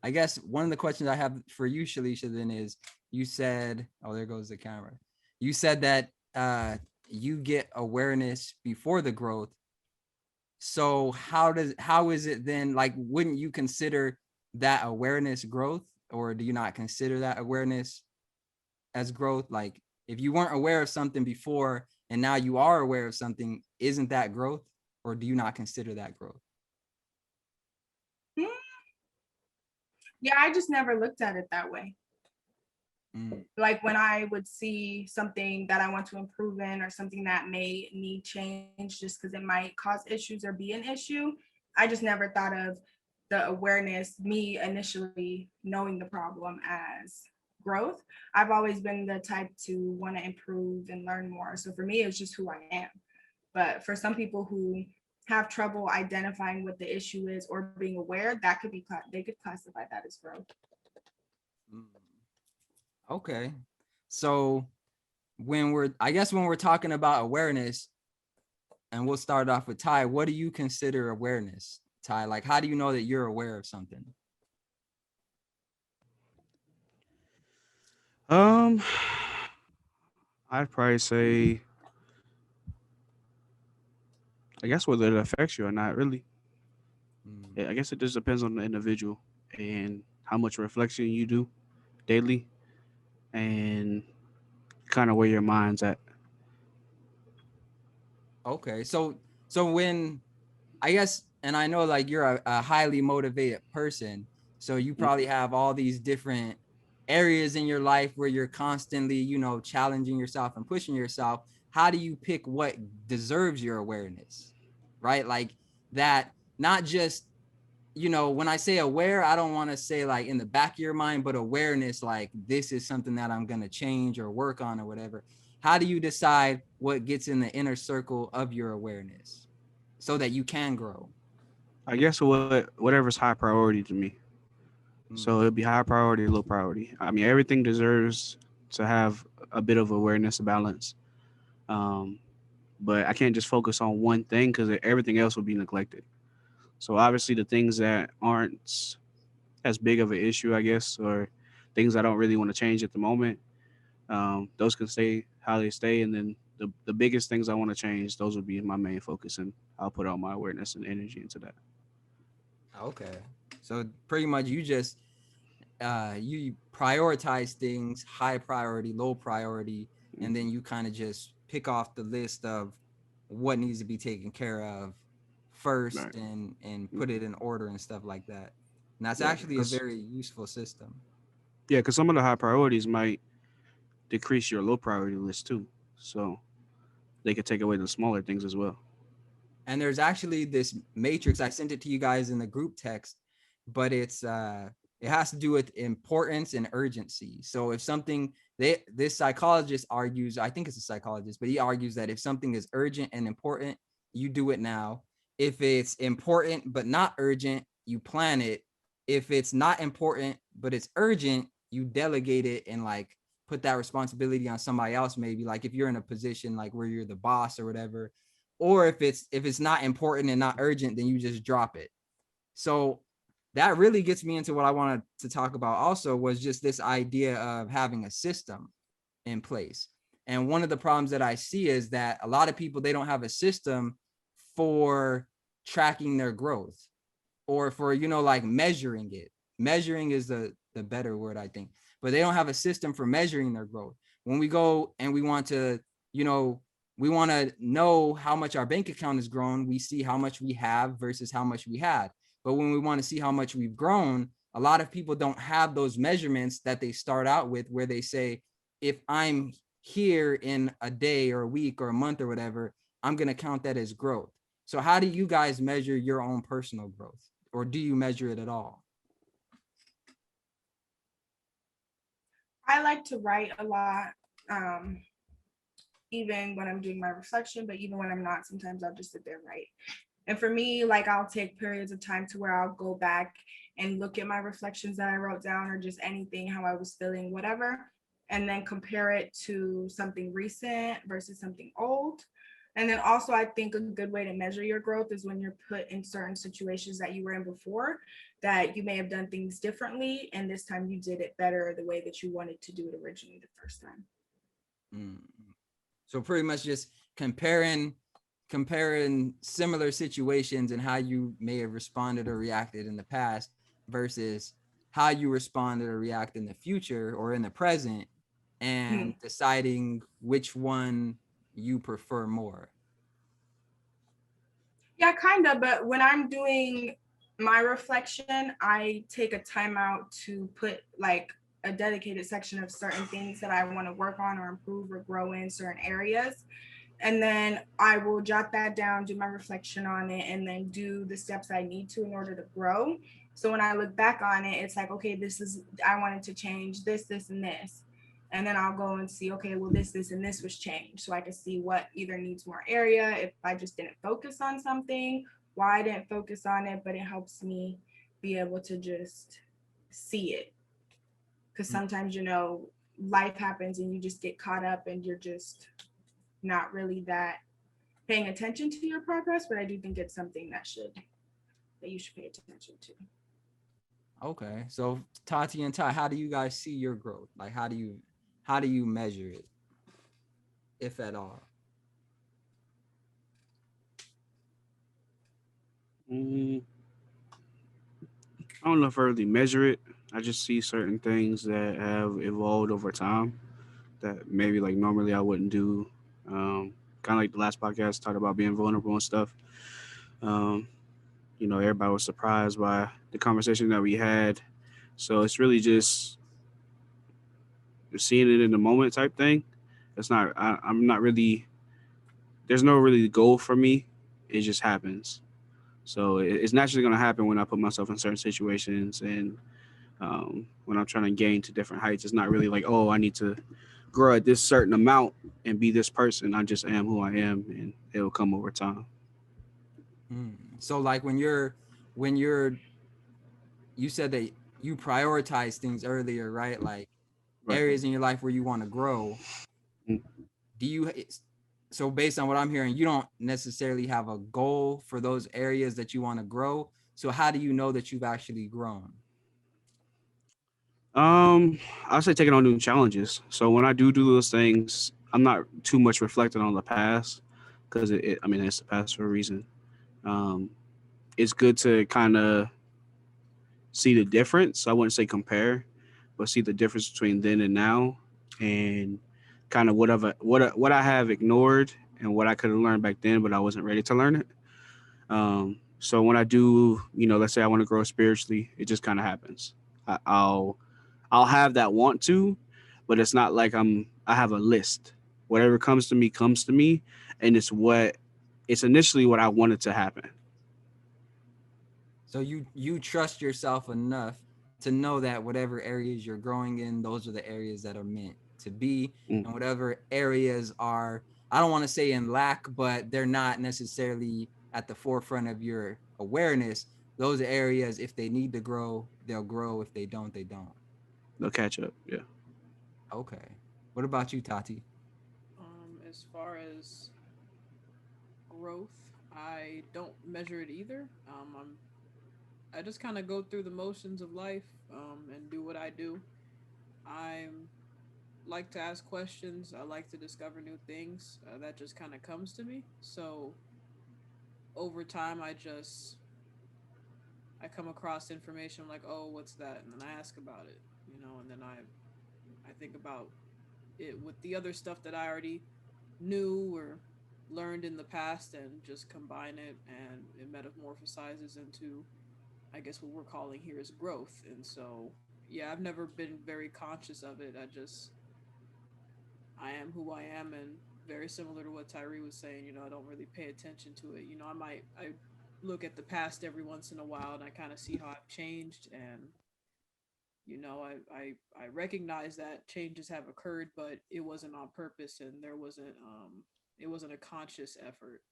I guess one of the questions I have for you, Shalisha, then is, you said, oh, there goes the camera. You said that you get awareness before the growth. So how is it then, like, wouldn't you consider that awareness growth, or do you not consider that awareness as growth? Like, if you weren't aware of something before and now you are aware of something, isn't that growth, or do you not consider that growth? Yeah, I just never looked at it that way. Like when I would see something that I want to improve in, or something that may need change just because it might cause issues or be an issue, I just never thought of the awareness, me initially knowing the problem, as growth. I've always been the type to want to improve and learn more. So for me, it's just who I am. But for some people who have trouble identifying what the issue is or being aware, that could be, they could classify that as growth. Okay. So when we're talking about awareness, and we'll start off with Ty, what do you consider awareness, Ty? Like, how do you know that you're aware of something? I'd probably say, I guess whether it affects you or not, really. Mm. I guess it just depends on the individual and how much reflection you do daily and kind of where your mind's at. Okay, so when I guess, and I know like you're a highly motivated person, so you probably have all these different areas in your life where you're constantly, challenging yourself and pushing yourself. How do you pick what deserves your awareness, right? Like that, not just, when I say aware, I don't want to say like in the back of your mind, but awareness, like this is something that I'm going to change or work on or whatever. How do you decide what gets in the inner circle of your awareness so that you can grow? I guess whatever's high priority to me. So Mm. it'd be high priority, low priority. I mean, everything deserves to have a bit of awareness balance. Um, but I can't just focus on one thing because everything else will be neglected. So obviously, the things that aren't as big of an issue, I guess, or things I don't really want to change at the moment, those can stay how they stay. And then the biggest things I want to change, those would be my main focus, and I'll put all my awareness and energy into that. Okay. So pretty much you just you prioritize things high priority, low priority, and then you kind of just pick off the list of what needs to be taken care of Right. first and put it in order and stuff like that. And that's Yeah, actually a because very useful system. some of the high priorities might decrease your low priority list too. So they could take away the smaller things as well. And there's actually this matrix. I sent it to you guys in the group text, but it has to do with importance and urgency. So if something this psychologist argues, I think it's a psychologist, but he argues that if something is urgent and important, you do it now. If it's important but not urgent, you plan it. If it's not important but it's urgent, you delegate it and like put that responsibility on somebody else. Maybe like if you're in a position like where you're the boss or whatever, or if it's not important and not urgent, then you just drop it. So that really gets me into what I wanted to talk about also, was just this idea of having a system in place. And one of the problems that I see is that a lot of people, they don't have a system for tracking their growth, or for, like measuring it. Measuring is the better word, I think. But they don't have a system for measuring their growth. When we go and we want to, you know, we want to know how much our bank account has grown, we see how much we have versus how much we had. But when we want to see how much we've grown, a lot of people don't have those measurements that they start out with, where they say, if I'm here in a day or a week or a month or whatever, I'm going to count that as growth. So how do you guys measure your own personal growth? Or do you measure it at all? I like to write a lot, um, even when I'm doing my reflection, but even when I'm not, sometimes I'll just sit there and write. And for me, like I'll take periods of time to where I'll go back and look at my reflections that I wrote down, or just anything, how I was feeling, whatever, and then compare it to something recent versus something old. And then also, I think a good way to measure your growth is when you're put in certain situations that you were in before, that you may have done things differently, and this time you did it better the way that you wanted to do it originally the first time. Mm. So pretty much just comparing similar situations and how you may have responded or reacted in the past versus how you respond or react in the future or in the present, and deciding which one you prefer more. Yeah, kind of. But when I'm doing my reflection, I take a time out to put like a dedicated section of certain things that I want to work on or improve or grow in certain areas. And then I will jot that down, do my reflection on it, and then do the steps I need to in order to grow. So when I look back on it, it's like, okay, I wanted to change this, and this. And then I'll go and see, okay, well, this, and this was changed. So I can see what either needs more area, if I just didn't focus on something, why I didn't focus on it, but it helps me be able to just see it. Because sometimes, life happens and you just get caught up and you're just not really that paying attention to your progress, but I do think it's something that you should pay attention to. Okay. So Tati and Ty, how do you guys see your growth? Like how do you measure it? if at all? Mm, I don't know if I really measure it. I just see certain things that have evolved over time that maybe like normally I wouldn't do. Kind of like the last podcast talked about being vulnerable and stuff. Um, everybody was surprised by the conversation that we had. So it's really just seeing it in the moment type thing. It's not. I'm not really. There's no really goal for me. It just happens. So it's naturally going to happen when I put myself in certain situations and when I'm trying to gain to different heights. It's not really like, oh, I need to grow at this certain amount and be this person. I just am who I am, and it'll come over time. So like when you're you said that you prioritize things earlier, right? Like Right. areas in your life where you want to grow. Mm. Do you so based on what I'm hearing, you don't necessarily have a goal for those areas that you want to grow. So how do you know that you've actually grown? I'll say taking on new challenges. So when I do those things, I'm not too much reflecting on the past because I mean, it's the past for a reason. Um, it's good to kind of see the difference. I wouldn't say compare, but see the difference between then and now, and kind of what I have ignored and what I could have learned back then, but I wasn't ready to learn it. So when I do, let's say I want to grow spiritually, it just kind of happens. I, I'll I'll have that want to, but it's not like I have a list. Whatever comes to me, and it's initially what I wanted to happen. So you trust yourself enough to know that whatever areas you're growing in, those are the areas that are meant to be. Mm. And whatever areas are, I don't want to say in lack, but they're not necessarily at the forefront of your awareness. Those areas, if they need to grow, they'll grow. If they don't, they don't. They'll catch up. Yeah. Okay. What about you, Tati? As far as growth, I don't measure it either. I just kind of go through the motions of life and do what I do. I like to ask questions. I like to discover new things. That just kind of comes to me. So over time, I come across information. I'm like, oh, what's that? And then I ask about it, and then I think about it with the other stuff that I already knew or learned in the past and just combine it, and it metamorphosizes into, I guess, what we're calling here is growth. And so, yeah, I've never been very conscious of it. I am who I am, and very similar to what Tyree was saying, I don't really pay attention to it. I look at the past every once in a while and I kind of see how I've changed, and I recognize that changes have occurred, but it wasn't on purpose, and it wasn't a conscious effort.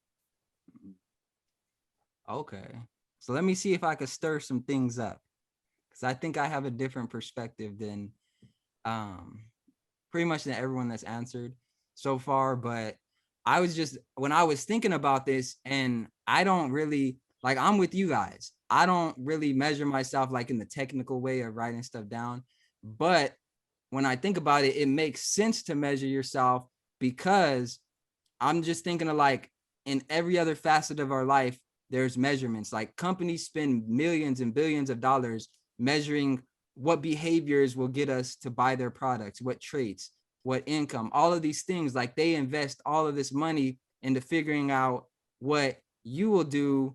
Okay. So let me see if I could stir some things up, because I think I have a different perspective than um pretty much than everyone that's answered so far. But I was just, when I was thinking about this, and I don't really, like, I'm with you guys. I don't really measure myself like in the technical way of writing stuff down. But when I think about it, it makes sense to measure yourself, because I'm just thinking of like in every other facet of our life, there's measurements. Like companies spend millions and billions of dollars measuring what behaviors will get us to buy their products, what traits, what income, all of these things. Like they invest all of this money into figuring out what you will do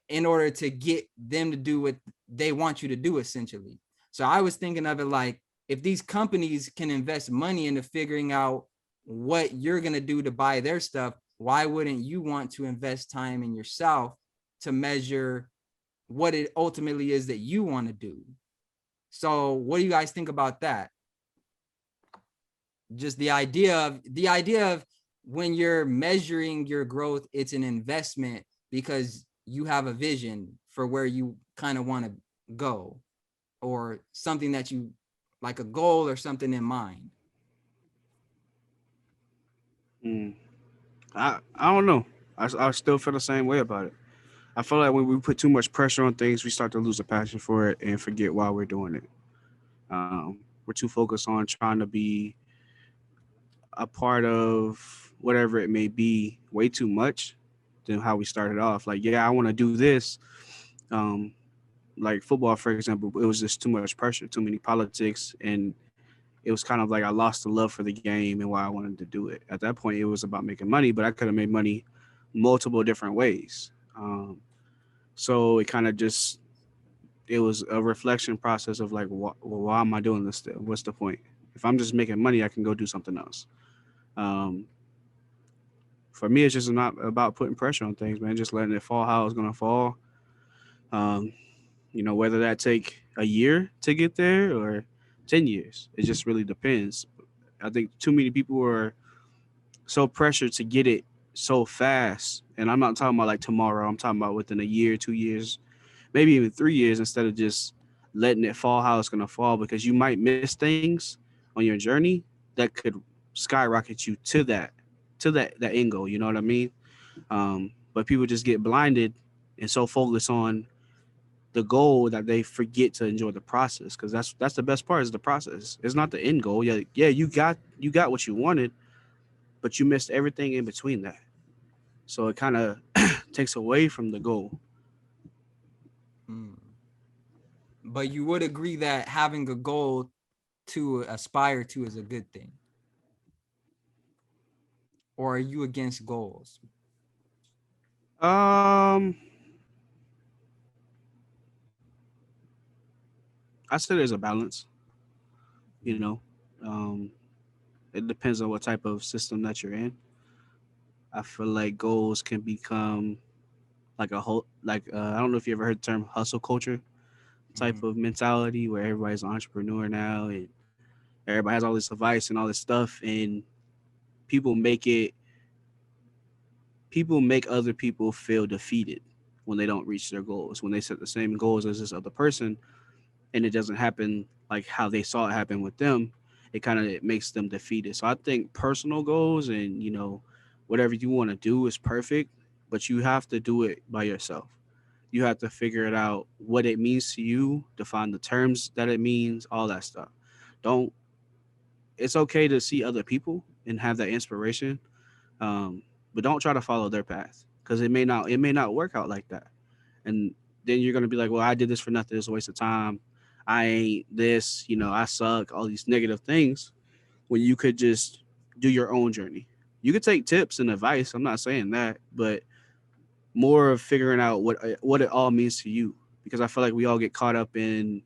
in order to get them to do what they want you to do, essentially. So I was thinking of it like, if these companies can invest money into figuring out what you're going to do to buy their stuff, why wouldn't you want to invest time in yourself to measure what it ultimately is that you want to do? So what do you guys think about that? Just the idea of when you're measuring your growth, it's an investment because you have a vision for where you kind of want to go, or something that you like, a goal or something in mind. Mm. I don't know. I still feel the same way about it. I feel like when we put too much pressure on things, we start to lose a passion for it and forget why we're doing it. We're too focused on trying to be a part of whatever it may be way too much than how we started off. Like, yeah, I want to do this. Um, like football, for example, it was just too much pressure, too many politics, and it was kind of like I lost the love for the game and why I wanted to do it. At that point, it was about making money, but I could have made money multiple different ways. So it kind of just it was a reflection process of like, well, why am I doing this still? What's the point? If I'm just making money, I can go do something else. Um, for me, it's just not about putting pressure on things, man. Just letting it fall how it's gonna fall. Um, whether that take a year to get there or 10 years, it just really depends. I think too many people are so pressured to get it so fast, and I'm not talking about like tomorrow. I'm talking about within a year, 2 years, maybe even 3 years, instead of just letting it fall how it's gonna fall, because you might miss things on your journey that could skyrocket you to that end goal. You know what I mean? But people just get blinded and so focused on the goal that they forget to enjoy the process, because that's the best part is the process. It's not the end goal. Yeah, you got what you wanted, but you missed everything in between that. So it kind of takes away from the goal. Mm. But you would agree that having a goal to aspire to is a good thing, or are you against goals? Um, I say there's a balance. You know, um, it depends on what type of system that you're in. I feel like goals can become like a whole I don't know if you ever heard the term hustle culture type Mm. of mentality where everybody's an entrepreneur now and everybody has all this advice and all this stuff, and people make it people make other people feel defeated when they don't reach their goals, when they set the same goals as this other person and it doesn't happen like how they saw it happen with them. It makes them defeated. So I think personal goals and whatever you want to do is perfect, but you have to do it by yourself. You have to figure it out what it means to you, define the terms that it means, all that stuff. Don't It's okay to see other people and have that inspiration, um, but don't try to follow their path, because it may not work out like that. And then you're gonna be like, well, I did this for nothing. It's a waste of time. I ain't this. I suck. All these negative things when you could just do your own journey. You could take tips and advice. I'm not saying that, but more of figuring out what it all means to you, because I feel like we all get caught up in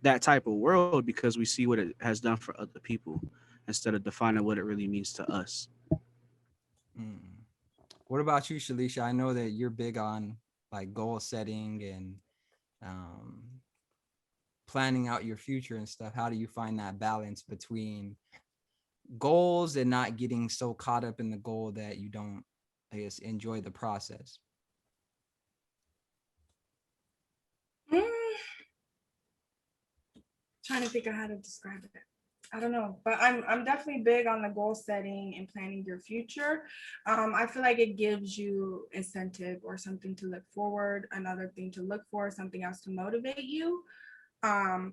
that type of world because we see what it has done for other people instead of defining what it really means to us. Mm. What about you, Shalisha? I know that you're big on like goal setting and um, planning out your future and stuff. How do you find that balance between goals and not getting so caught up in the goal that you don't, I guess, enjoy the process? Mm, trying to think of how to describe it. I don't know, but I'm definitely big on the goal setting and planning your future. I feel like it gives you incentive or something to look forward, another thing to look for, something else to motivate you. Um,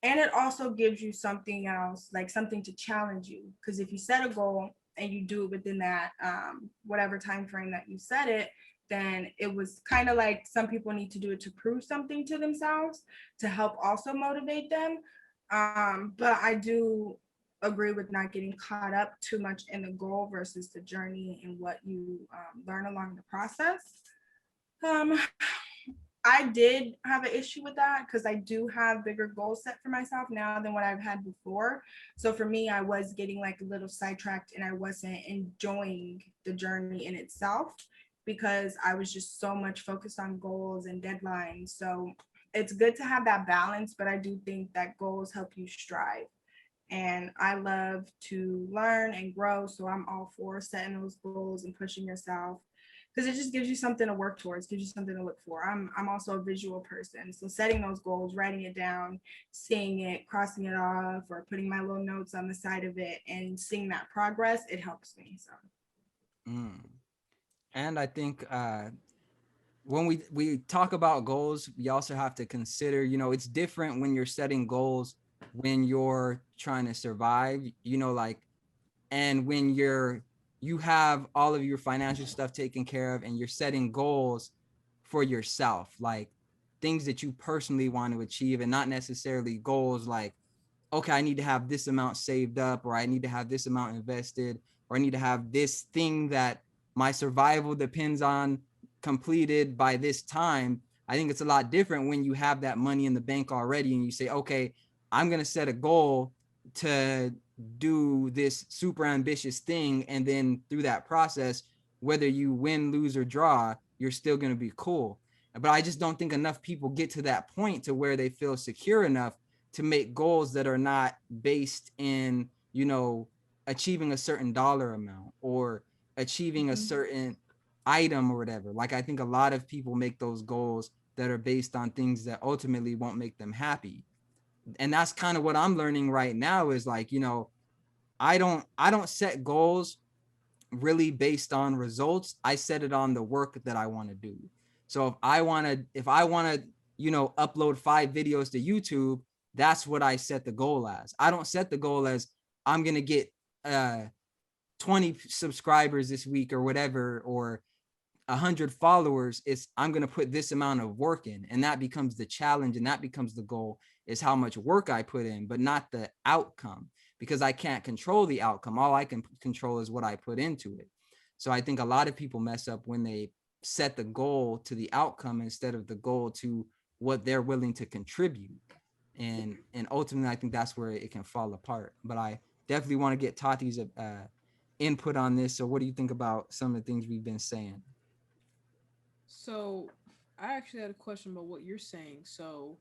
and it also gives you something else, like something to challenge you. Because if you set a goal and you do it within that whatever time frame that you set it, then it was kind of like some people need to do it to prove something to themselves to help also motivate them. But I do agree with not getting caught up too much in the goal versus the journey and what you learn along the process. Um, I did have an issue with that because I do have bigger goals set for myself now than what I've had before. So for me, I was getting like a little sidetracked and I wasn't enjoying the journey in itself because I was just so much focused on goals and deadlines. So it's good to have that balance, but I do think that goals help you strive. And I love to learn and grow. So I'm all for setting those goals and pushing yourself because it just gives you something to work towards, gives you something to look for. I'm also a visual person. So setting those goals, writing it down, seeing it, crossing it off, or putting my little notes on the side of it and seeing that progress, it helps me. So Mm. And I think when we talk about goals, we also have to consider, it's different when you're setting goals when you're trying to survive, you know, like, and when you have all of your financial stuff taken care of and you're setting goals for yourself, like things that you personally want to achieve, and not necessarily goals like, okay, I need to have this amount saved up, or I need to have this amount invested, or I need to have this thing that my survival depends on completed by this time. I think it's a lot different when you have that money in the bank already and you say, okay, I'm going to set a goal to do this super ambitious thing. And then through that process, whether you win, lose, or draw, you're still going to be cool. But I just don't think enough people get to that point to where they feel secure enough to make goals that are not based in, you know, achieving a certain dollar amount or achieving a certain item or whatever. Like, I think a lot of people make those goals that are based on things that ultimately won't make them happy. And that's kind of what I'm learning right now is like, you know, I don't set goals really based on results. I set it on the work that I want to do. So if I want to, you know, upload 5 videos to YouTube, that's what I set the goal as. I don't set the goal as I'm going to get 20 subscribers this week or whatever, or 100 followers. It's I'm going to put this amount of work in, and that becomes the challenge, and that becomes the goal, is how much work I put in, but not the outcome, because I can't control the outcome. All I can control is what I put into it. So I think a lot of people mess up when they set the goal to the outcome instead of the goal to what they're willing to contribute. And ultimately, I think that's where it can fall apart. But I definitely want to get Tati's input on this. So what do you think about some of the things we've been saying? So I actually had a question about what you're saying. So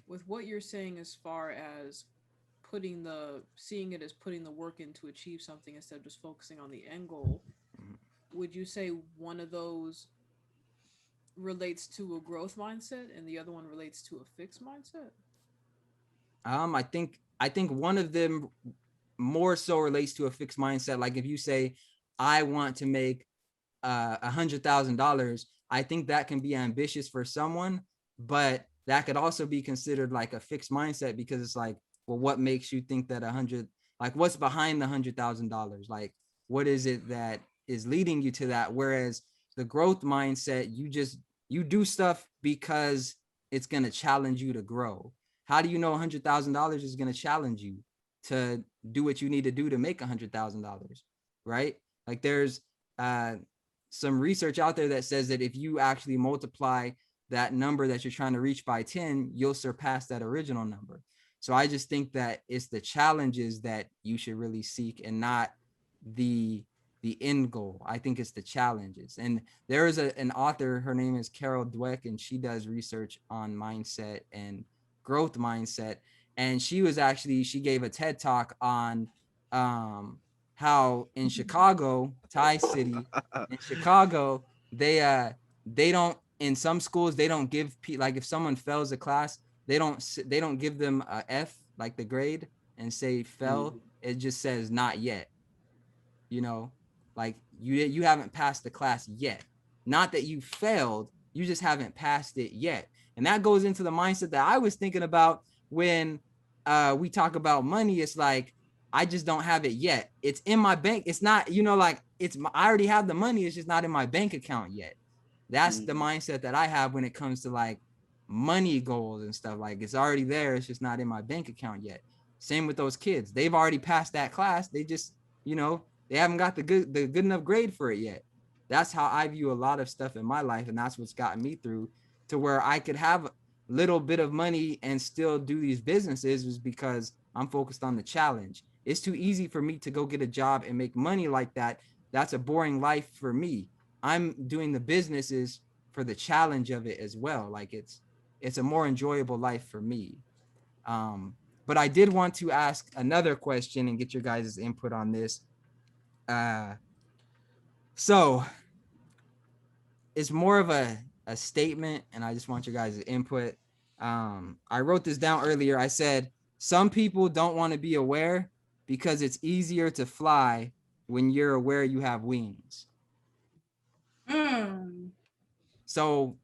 with what you're saying as far as seeing it as putting the work in to achieve something instead of just focusing on the end goal, would you say one of those relates to a growth mindset and the other one relates to a fixed mindset? I think one of them more so relates to a fixed mindset. Like if you say, I want to make $100,000, I think that can be ambitious for someone, but that could also be considered like a fixed mindset, because it's like, well, what makes you think that like what's behind the $100,000? Like, what is it that is leading you to that? Whereas the growth mindset, you do stuff because it's going to challenge you to grow. How do you know $100,000 is going to challenge you to do what you need to do to make $100,000? Right? Like there's some research out there that says that if you actually multiply that number that you're trying to reach by 10, you'll surpass that original number. So I just think that it's the challenges that you should really seek, and not the end goal. I think it's the challenges. And there is an author, her name is Carol Dweck, and she does research on mindset and growth mindset. And she gave a TED talk on how in Chicago, Thai City, in Chicago, they don't, in some schools, they don't give like if someone fails a class, they don't give them a F, like the grade, and say fail. It just says not yet. You know, like you haven't passed the class yet. Not that you failed, you just haven't passed it yet. And that goes into the mindset that I was thinking about when we talk about money. It's like, I just don't have it yet. It's in my bank. It's not, you know, like I already have the money. It's just not in my bank account yet. That's the mindset that I have when it comes to like money goals and stuff. Like it's already there. It's just not in my bank account yet. Same with those kids. They've already passed that class. They just, you know, they haven't got the good enough grade for it yet. That's how I view a lot of stuff in my life. And that's what's gotten me through to where I could have a little bit of money and still do these businesses, is because I'm focused on the challenge. It's too easy for me to go get a job and make money like that. That's a boring life for me. I'm doing the businesses for the challenge of it as well. Like it's a more enjoyable life for me. But I did want to ask another question and get your guys' input on this. So it's more of a statement, and I just want your guys' input. I wrote this down earlier. I said, some people don't want to be aware because it's easier to fly when you're aware you have wings. So,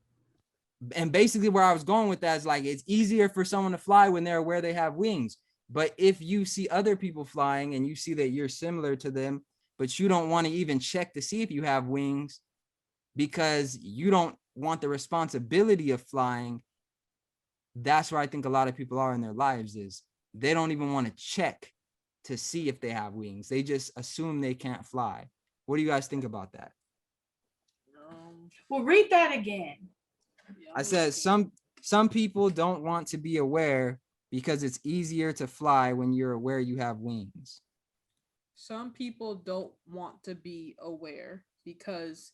and basically where I was going with that is like, it's easier for someone to fly when they're aware they have wings. But if you see other people flying and you see that you're similar to them, but you don't want to even check to see if you have wings because you don't want the responsibility of flying, that's where I think a lot of people are in their lives, is they don't even want to check to see if they have wings. They just assume they can't fly. What do you guys think about that? Well, read that again. I said some people don't want to be aware because it's easier to fly when you're aware you have wings. Some people don't want to be aware because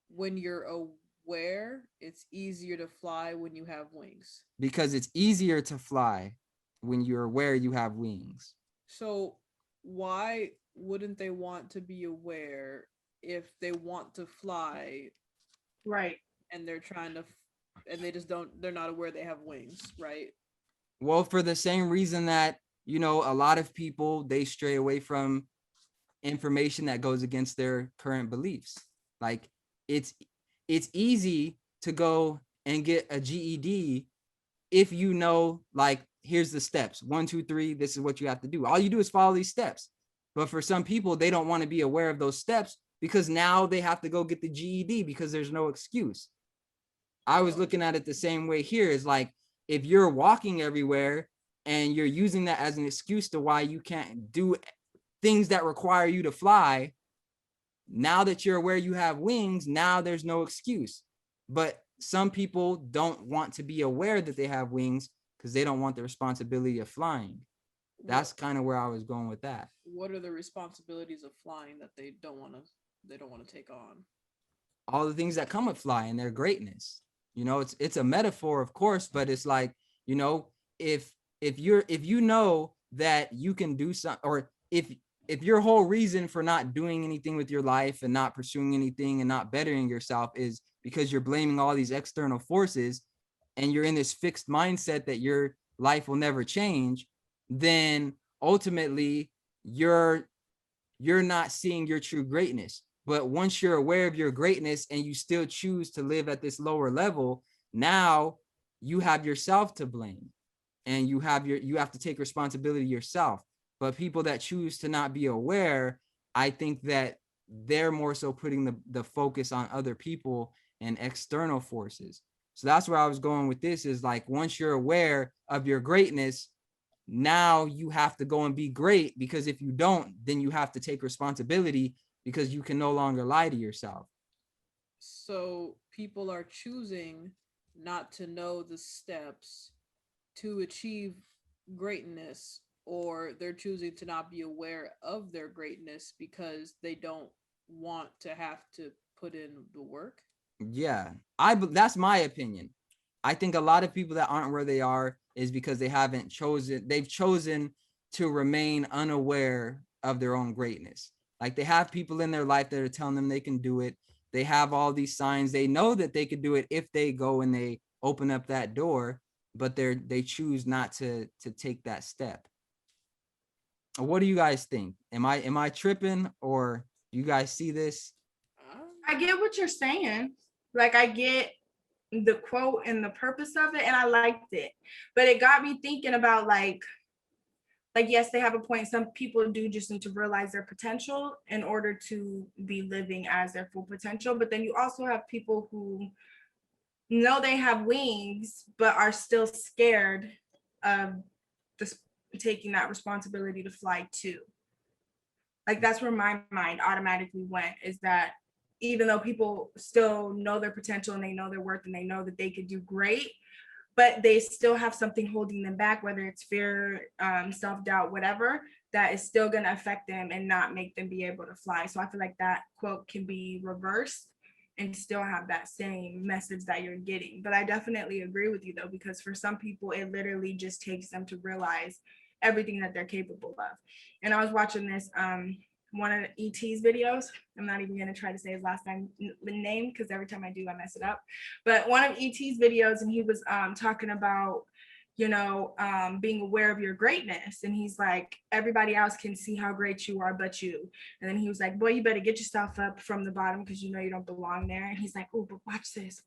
when you're aware, it's easier to fly when you have wings. Because it's easier to fly when you're aware you have wings. So why wouldn't they want to be aware if they want to fly? Right. And they're trying to, and they just don't, they're not aware they have wings, right? Well, for the same reason that, you know, a lot of people, they stray away from information that goes against their current beliefs. Like it's easy to go and get a GED if you know, like, here's the steps, 1, 2, 3, this is what you have to do. All you do is follow these steps. But for some people, they don't want to be aware of those steps because now they have to go get the GED because there's no excuse. I was looking at it the same way here. Is like, if you're walking everywhere and you're using that as an excuse to why you can't do things that require you to fly, now that you're aware you have wings, now there's no excuse. But some people don't want to be aware that they have wings because they don't want the responsibility of flying. That's kind of where I was going with that. What are the responsibilities of flying that they don't want to take on? All the things that come with flying, their greatness. You know, it's a metaphor, of course, but it's like, you know, if you know that you can do something, or if your whole reason for not doing anything with your life and not pursuing anything and not bettering yourself is because you're blaming all these external forces and you're in this fixed mindset that your life will never change, then ultimately you're not seeing your true greatness. But once you're aware of your greatness and you still choose to live at this lower level, now you have yourself to blame and you have to take responsibility yourself. But people that choose to not be aware, I think that they're more so putting the focus on other people and external forces. So that's where I was going with this, is like, once you're aware of your greatness, now you have to go and be great, because if you don't, then you have to take responsibility because you can no longer lie to yourself. So people are choosing not to know the steps to achieve greatness, or they're choosing to not be aware of their greatness because they don't want to have to put in the work. Yeah, that's my opinion. I think a lot of people that aren't where they are is because they've chosen to remain unaware of their own greatness. Like, they have people in their life that are telling them they can do it. They have all these signs. They know that they could do it if they go and they open up that door, but they choose not to take that step. What do you guys think? Am I tripping, or do you guys see this? I get what you're saying. Like, I get the quote and the purpose of it, and I liked it. But it got me thinking about like, yes, they have a point. Some people do just need to realize their potential in order to be living as their full potential. But then you also have people who know they have wings, but are still scared of taking that responsibility to fly too. Like, that's where my mind automatically went, is that even though people still know their potential and they know their worth and they know that they could do great, but they still have something holding them back, whether it's fear, self-doubt, whatever, that is still going to affect them and not make them be able to fly. So I feel like that quote can be reversed and still have that same message that you're getting. But I definitely agree with you, though, because for some people, it literally just takes them to realize everything that they're capable of. And I was watching this one of ET's videos. I'm not even going to try to say his last name because every time I do, I mess it up. But one of ET's videos, and he was talking about, being aware of your greatness. And he's like, everybody else can see how great you are, but you. And then he was like, boy, you better get yourself up from the bottom because you know you don't belong there. And he's like, oh, but watch this.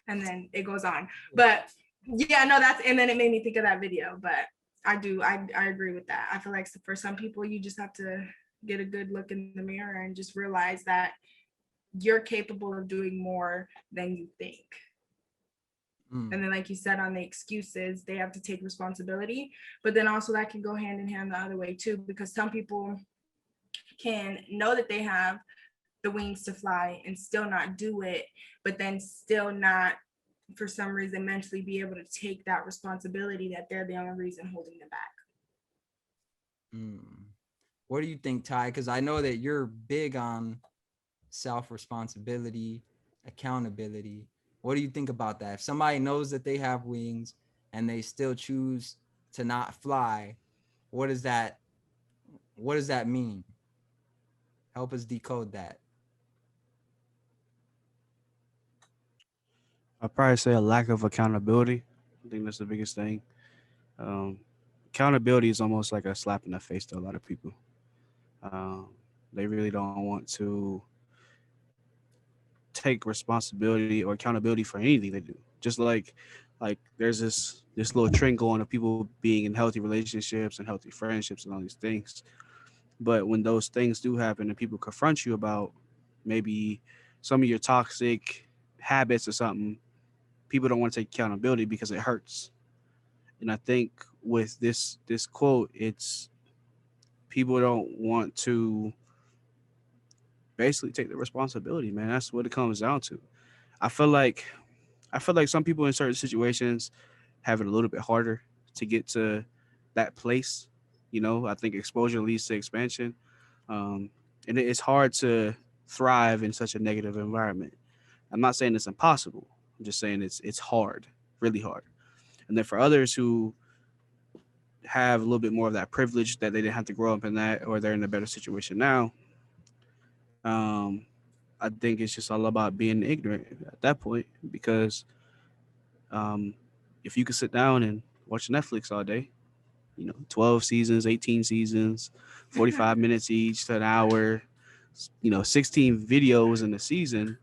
And then it goes on. But yeah, no, and then it made me think of that video. But I do. I agree with that. I feel like for some people, you just have to get a good look in the mirror and just realize that you're capable of doing more than you think. And then, like you said, on the excuses, they have to take responsibility. But then also that can go hand in hand the other way too, because some people can know that they have the wings to fly and still not do it, but then still not, for some reason, mentally be able to take that responsibility that they're the only reason holding them back. What do you think, Ty? Because I know that you're big on self-responsibility, accountability. What do you think about that? If somebody knows that they have wings and they still choose to not fly, what does that mean? Help us decode that. I'd probably say a lack of accountability. I think that's the biggest thing. Um, Accountability is almost like a slap in the face to a lot of people. Um, they really don't want to take responsibility or accountability for anything they do. Just like there's this little trend going of people being in healthy relationships and healthy friendships and all these things. But when those things do happen and people confront you about maybe some of your toxic habits or something, people don't want to take accountability because it hurts. And I think with this quote, it's people don't want to basically take the responsibility, man. That's what it comes down to. I feel like I feel like some people in certain situations have it a little bit harder to get to that place. You know, I think exposure leads to expansion, and it's hard to thrive in such a negative environment. I'm not saying it's impossible. I'm just saying it's hard, really hard. And then for others who have a little bit more of that privilege that they didn't have to grow up in that, or they're in a better situation now, um, I think it's just all about being ignorant at that point because um, if you could sit down and watch Netflix all day, 12 seasons, 18 seasons, 45 minutes each to an hour, 16 videos in a season,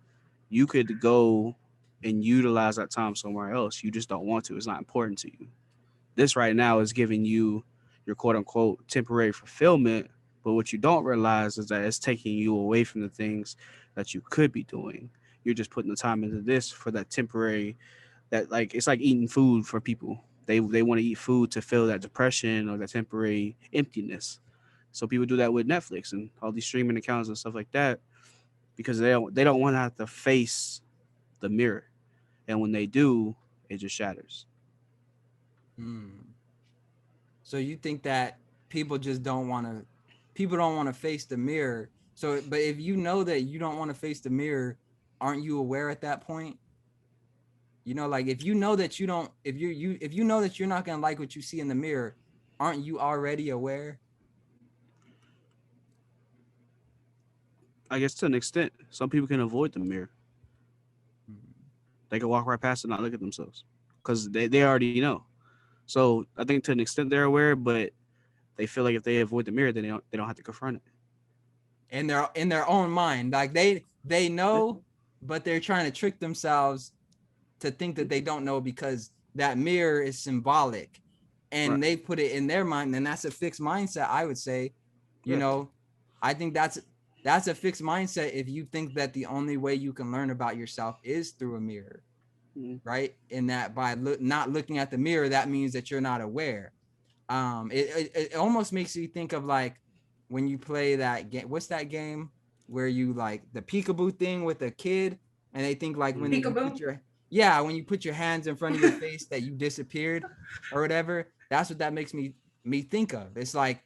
you could go and utilize that time somewhere else. You just don't want to. It's not important to you. This right now is giving you your quote unquote temporary fulfillment. But what you don't realize is that it's taking you away from the things that you could be doing. You're just putting the time into this for that temporary, that like it's like eating food for people. They want to eat food to fill that depression or that temporary emptiness. So people do that with Netflix and all these streaming accounts and stuff like that because they don't want to have to face the mirror. And when they do, it just shatters. So you think that people just don't want to face the mirror. So, but if you know that you don't want to face the mirror, aren't you aware at that point? Like if you know that you don't, if you know that you're not going to like what you see in the mirror, aren't you already aware? I guess to an extent, some people can avoid the mirror. They can walk right past it and not look at themselves because they already know. So I think to an extent they're aware, but they feel like if they avoid the mirror, then they don't have to confront it. In their own mind, like they know, but they're trying to trick themselves to think that they don't know because that mirror is symbolic, and they put it in their mind, and that's a fixed mindset. I would say, I think that's a fixed mindset if you think that the only way you can learn about yourself is through a mirror, right? And that by not looking at the mirror, that means that you're not aware. It almost makes you think of like when you play that game. What's that game where you like the peekaboo thing with a kid, and they think like when you put when you put your hands in front of your face that you disappeared or whatever. That's what that makes me think of. It's like,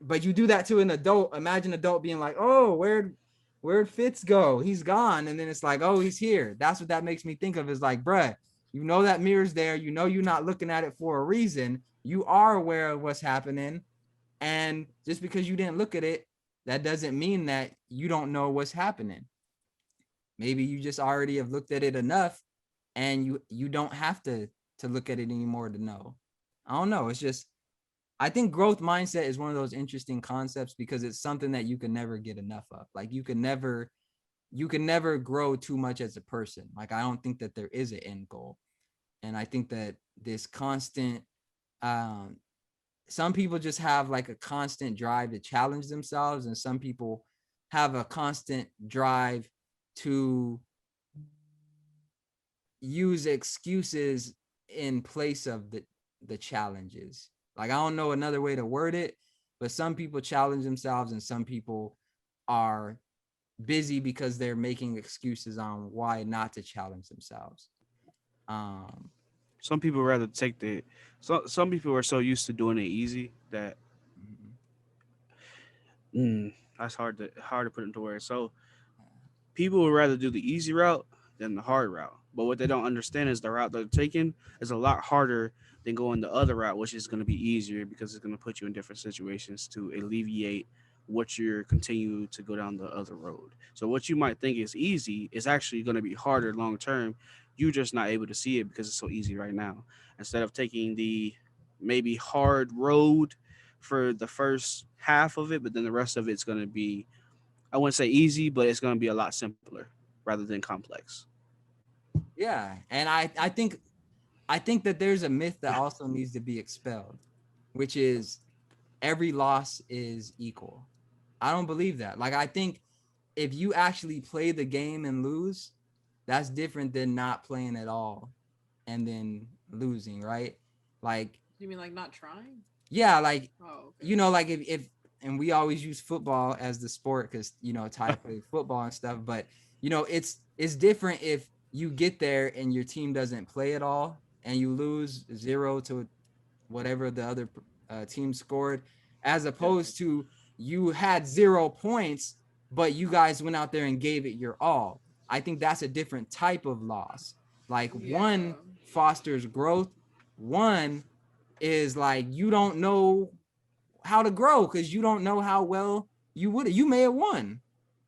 but you do that to an adult. Imagine an adult being like, "Oh, where'd Fitz go? He's gone." And then it's like, "Oh, he's here." That's what that makes me think of. Is like, bruh, you know that mirror's there. You know you're not looking at it for a reason. You are aware of what's happening. And just because you didn't look at it, that doesn't mean that you don't know what's happening. Maybe you just already have looked at it enough and you don't have to look at it anymore to know. I don't know. It's just, I think growth mindset is one of those interesting concepts because it's something that you can never get enough of. Like you can never grow too much as a person. Like I don't think that there is an end goal. And I think that this constant some people just have like a constant drive to challenge themselves, and some people have a constant drive to use excuses in place of the challenges. Like, I don't know another way to word it, but some people challenge themselves and some people are busy because they're making excuses on why not to challenge themselves. Some people rather take the. Some people are so used to doing it easy that that's hard to put into words. So people would rather do the easy route than the hard route. But what they don't understand is the route they're taking is a lot harder than going the other route, which is going to be easier because it's going to put you in different situations to alleviate what you're continuing to go down the other road. So what you might think is easy is actually going to be harder long term. You're just not able to see it because it's so easy right now. Instead of taking the maybe hard road for the first half of it, but then the rest of it's going to be, I wouldn't say easy, but it's going to be a lot simpler rather than complex. Yeah, and I think that there's a myth that also needs to be expelled, which is every loss is equal. I don't believe that. Like, I think if you actually play the game and lose, that's different than not playing at all and then losing, right? Like, You mean like not trying? yeah, like, Oh, okay. you know, like if and we always use football as the sport because, you know, Ty played football and stuff, but you know, it's different if you get there and your team doesn't play at all and you lose 0 to whatever the other team scored, as opposed to you had 0 points, but you guys went out there and gave it your all. I think that's a different type of loss. Like, one Yeah. fosters growth, one is like you don't know how to grow because you don't know how well you may have won,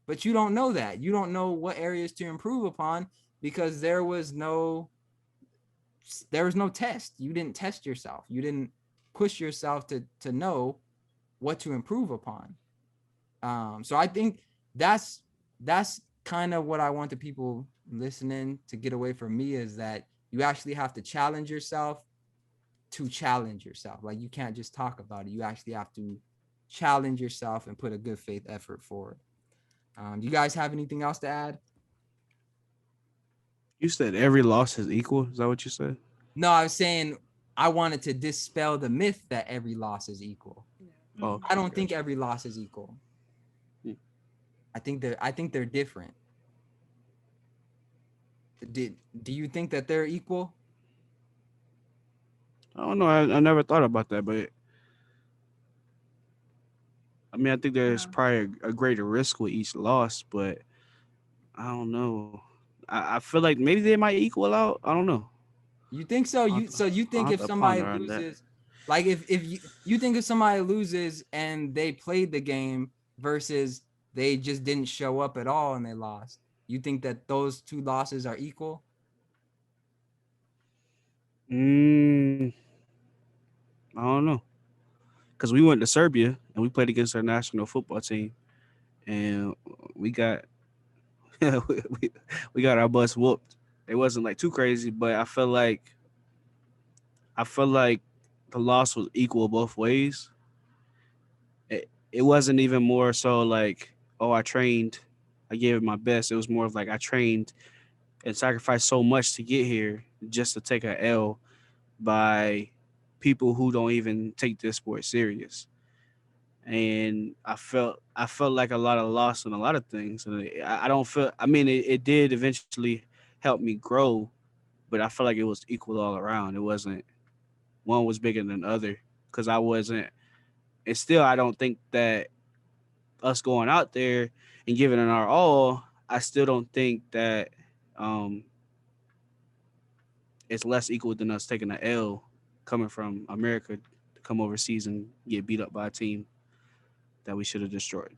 but you don't know that. You don't know what areas to improve upon because there was no test. You didn't test yourself. You didn't push yourself to know what to improve upon. So I think that's kind of what I want the people listening to get away from me, is that you actually have to challenge yourself to challenge yourself. Like, you can't just talk about it. You actually have to challenge yourself and put a good faith effort forward. Do you guys have anything else to add? You said every loss is equal. Is that what you said? No, I was saying I wanted to dispel the myth that every loss is equal. Oh, I don't think every loss is equal. Hmm. I think they're different. Do you think that they're equal? I don't know. I never thought about that, but I mean, I think there's Yeah. probably a greater risk with each loss, but I don't know. I feel like maybe they might equal out. I don't know. You think so? You I'll think have if to somebody ponder on that. loses, like if you think if somebody loses and they played the game versus they just didn't show up at all and they lost, you think that those two losses are equal? Mm, I don't know. Because we went to Serbia and we played against our national football team, and we got we, we got our bus whooped. It wasn't like too crazy, but I felt like the loss was equal both ways. It wasn't even more so like, oh, I trained, I gave it my best. It was more of like I trained and sacrificed so much to get here just to take a L by people who don't even take this sport serious. And I felt like a lot of loss in a lot of things, and I don't feel. I mean, it did eventually help me grow, but I felt like it was equal all around. It wasn't one was bigger than the other because I wasn't. And still, I don't think that us going out there and giving it our all, I still don't think that um, it's less equal than us taking an L coming from America to come overseas and get beat up by a team that we should have destroyed.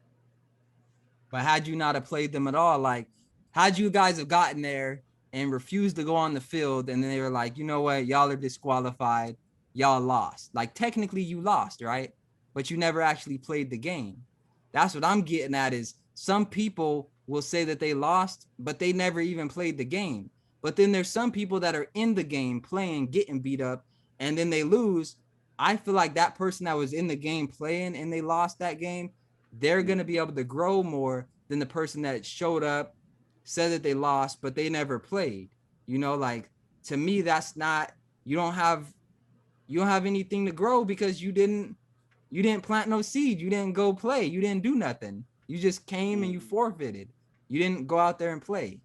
But had you not have played them at all, like, had you guys have gotten there and refused to go on the field, and then they were like, you know what, y'all are disqualified, y'all lost. Like, technically you lost, right? But you never actually played the game. That's what I'm getting at, is some people will say that they lost, but they never even played the game. But then there's some people that are in the game playing, getting beat up, and then they lose, I feel like that person that was in the game playing and they lost that game, they're going to be able to grow more than the person that showed up, said that they lost, but they never played. You know, like, to me, that's not, you don't have anything to grow because you didn't plant no seed. You didn't go play. You didn't do nothing. You just came and you forfeited. You didn't go out there and play.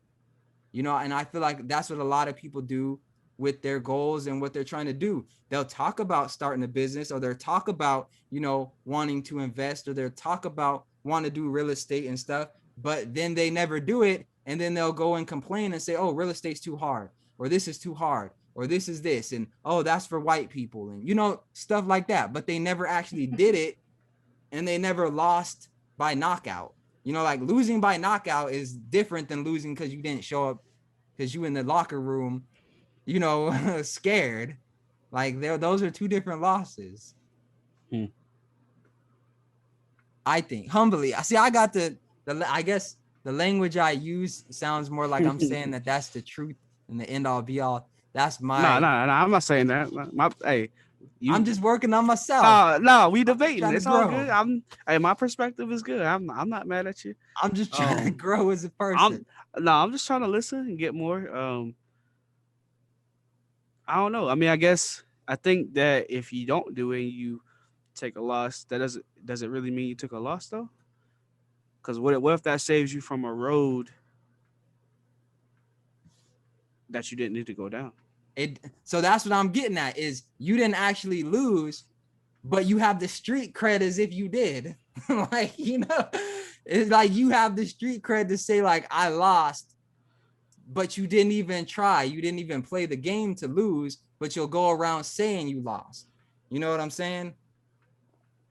You know, and I feel like that's what a lot of people do with their goals and what they're trying to do. They'll talk about starting a business, or they'll talk about, you know, wanting to invest, or they'll talk about wanting to do real estate and stuff, but then they never do it. And then they'll go and complain and say, oh, real estate's too hard, or this is too hard, or this is this, and oh, that's for white people, and, you know, stuff like that. But they never actually did it, and they never lost by knockout. You know, like, losing by knockout is different than losing because you didn't show up, because you in the locker room, you know, scared. Like, those are two different losses. I think, humbly. I see, I got I guess the language I use sounds more like I'm saying that that's the truth and the end all be all. That's my. No, I'm not saying that. I'm just working on myself. No, we debating. trying to It's all grow. good. Hey, my perspective is good. I'm not mad at you. I'm just trying to grow as a person. I'm just trying to listen and get more. I don't know. I mean, I think that if you don't do it and you take a loss, that does it really mean you took a loss though? Because what if that saves you from a road that you didn't need to go down? So that's what I'm getting at, is you didn't actually lose, but you have the street cred as if you did. Like, you know, it's like you have the street cred to say, like, I lost, but you didn't even try. You didn't even play the game to lose, but you'll go around saying you lost. You know what I'm saying?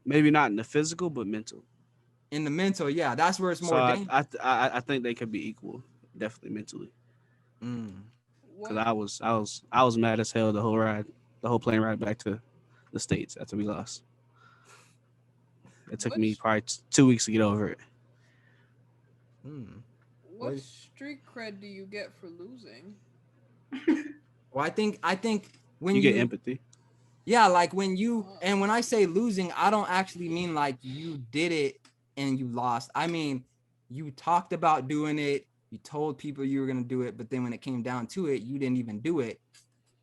Maybe not in the physical, but mental. In the mental, yeah, that's where it's more dangerous. I think they could be equal, definitely mentally. Because I was mad as hell the whole plane ride back to the States after we lost. It took me probably 2 weeks to get over it. What street cred do you get for losing? Well, I think when you get empathy. Yeah, like when I say losing, I don't actually mean like you did it and you lost. I mean, you talked about doing it, you told people you were going to do it, but then when it came down to it, you didn't even do it.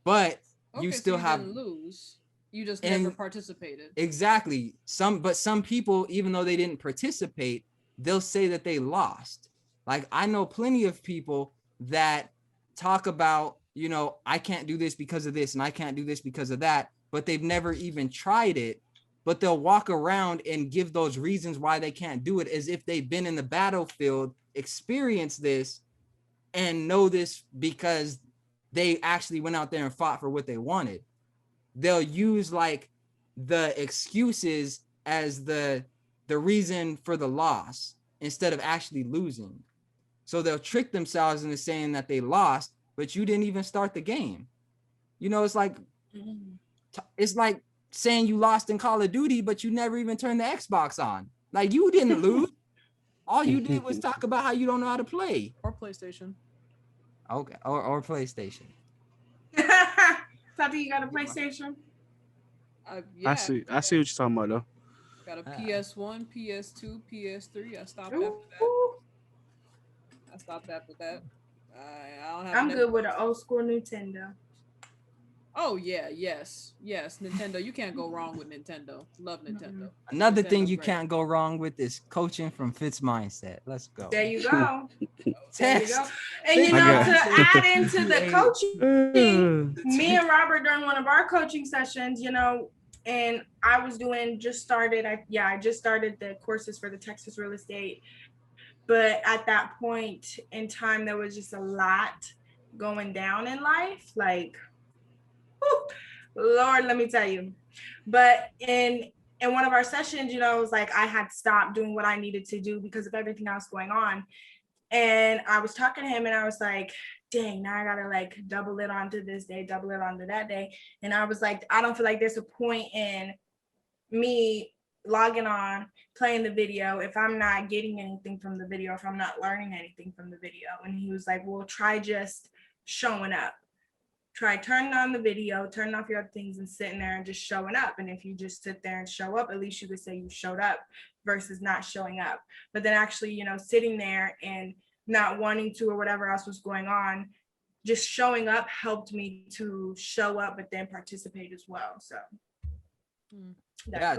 But you still didn't lose. You just never participated. Exactly. Some people, even though they didn't participate, they'll say that they lost. Like, I know plenty of people that talk about, you know, I can't do this because of this and I can't do this because of that, but they've never even tried it. But they'll walk around and give those reasons why they can't do it as if they've been in the battlefield, experienced this, and know this because they actually went out there and fought for what they wanted. They'll use like the excuses as the reason for the loss instead of actually losing. So they'll trick themselves into saying that they lost, but you didn't even start the game. You know, it's like saying you lost in Call of Duty, but you never even turned the Xbox on. Like, you didn't lose. All you did was talk about how you don't know how to play. Or PlayStation. Okay, or PlayStation. Tati, you got a PlayStation? Yeah. I see what you're talking about though. Got a PS1, PS2, PS3. I stopped after that. I don't have. I'm good with an old school Nintendo. Oh yeah, yes, Nintendo. You can't go wrong with Nintendo. Love Nintendo. Another thing Nintendo's you great. can't go wrong with is coaching from FITZMINDSET. Let's go. There you go. There you go. And you know, to add into the coaching, me and Robert during one of our coaching sessions, you know, and I was I just started the courses for the Texas real estate. But at that point in time, there was just a lot going down in life. Like, whew, Lord, let me tell you. But in one of our sessions, you know, it was like I had stopped doing what I needed to do because of everything else going on. And I was talking to him and I was like, dang, now I gotta like double it onto this day, double it onto that day. And I was like, I don't feel like there's a point in me logging on, playing the video if I'm not getting anything from the video, if I'm not learning anything from the video. And he was like, well, try just showing up. try turning on the video, turning off your other things and sitting there and just showing up. And if you just sit there and show up, at least you could say you showed up versus not showing up. But then actually, you know, sitting there and not wanting to or whatever else was going on, just showing up helped me to show up, but then participate as well. So yeah,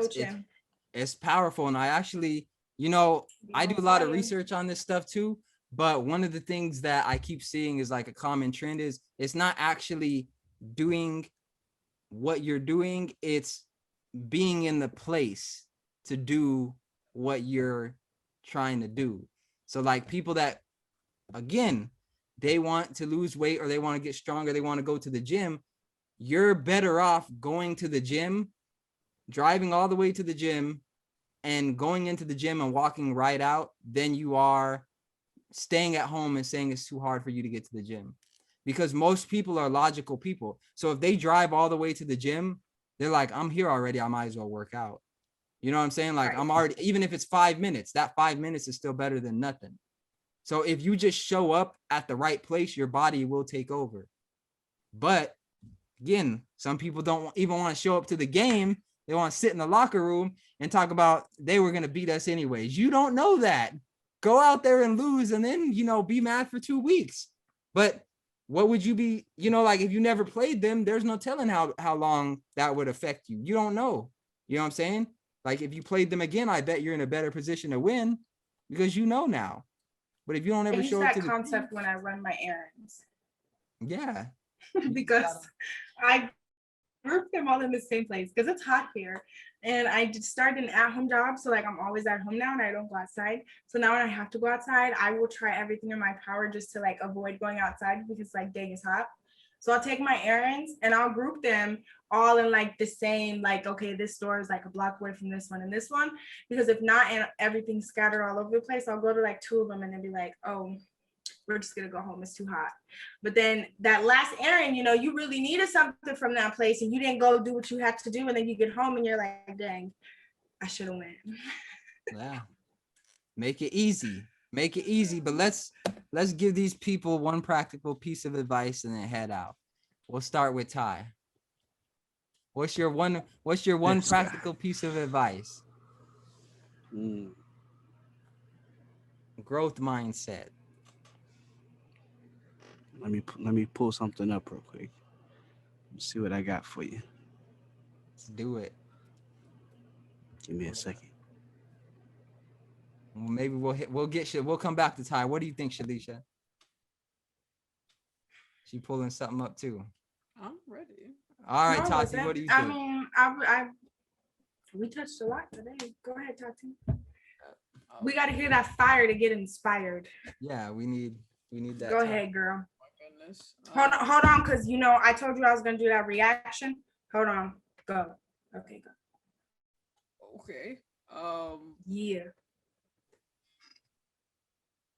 it's powerful. And I actually, you know, I do a lot of research on this stuff too. But one of the things that I keep seeing is like a common trend is it's not actually doing what you're doing. It's being in the place to do what you're trying to do. So like people that, again, they want to lose weight or they want to get stronger, they want to go to the gym. You're better off going to the gym, driving all the way to the gym and going into the gym and walking right out than you are staying at home and saying it's too hard for you to get to the gym. Because most people are logical people. So if they drive all the way to the gym, they're like, I'm here already, I might as well work out. You know what I'm saying? Like, I'm already, even if it's 5 minutes, that 5 minutes is still better than nothing. So if you just show up at the right place, your body will take over. But again, some people don't even want to show up to the game. They want to sit in the locker room and talk about they were going to beat us anyways. You don't know that. Go out there and lose and then, you know, be mad for 2 weeks. But what would you be, you know, like if you never played them, there's no telling how long that would affect you. You don't know. You know what I'm saying? Like if you played them again, I bet you're in a better position to win because you know now. But if you don't ever show up to that concept when I run my errands. Yeah. Because I group them all in the same place because it's hot here. And I just started an at-home job. So like I'm always at home now and I don't go outside. So now when I have to go outside, I will try everything in my power just to like avoid going outside because like dang, it's hot. So I'll take my errands and I'll group them all in like the same, like, okay, this store is like a block away from this one and this one. Because if not, and everything's scattered all over the place, I'll go to like 2 of them and then be like, oh, we're just gonna go home, it's too hot. But then that last errand, you know, you really needed something from that place and you didn't go do what you had to do, and then you get home and you're like, dang, I should have went. Yeah, make it easy, but let's give these people one practical piece of advice and then head out. We'll start with Ty. What's your one practical piece of advice? Growth mindset. Let me pull something up real quick. Let's see what I got for you. Let's do it. Give me a second. Well, maybe we'll come back to Ty. What do you think, Shalisha? She pulling something up too. I'm ready. All right, Tati, what do you think? I mean, we touched a lot today. Go ahead, Tati. We got to hear that fire to get inspired. Yeah, we need that. Go ahead, girl. Goodness. Hold on, because you know I told you I was gonna do that reaction. Hold on, go. Okay, go. Okay. Yeah.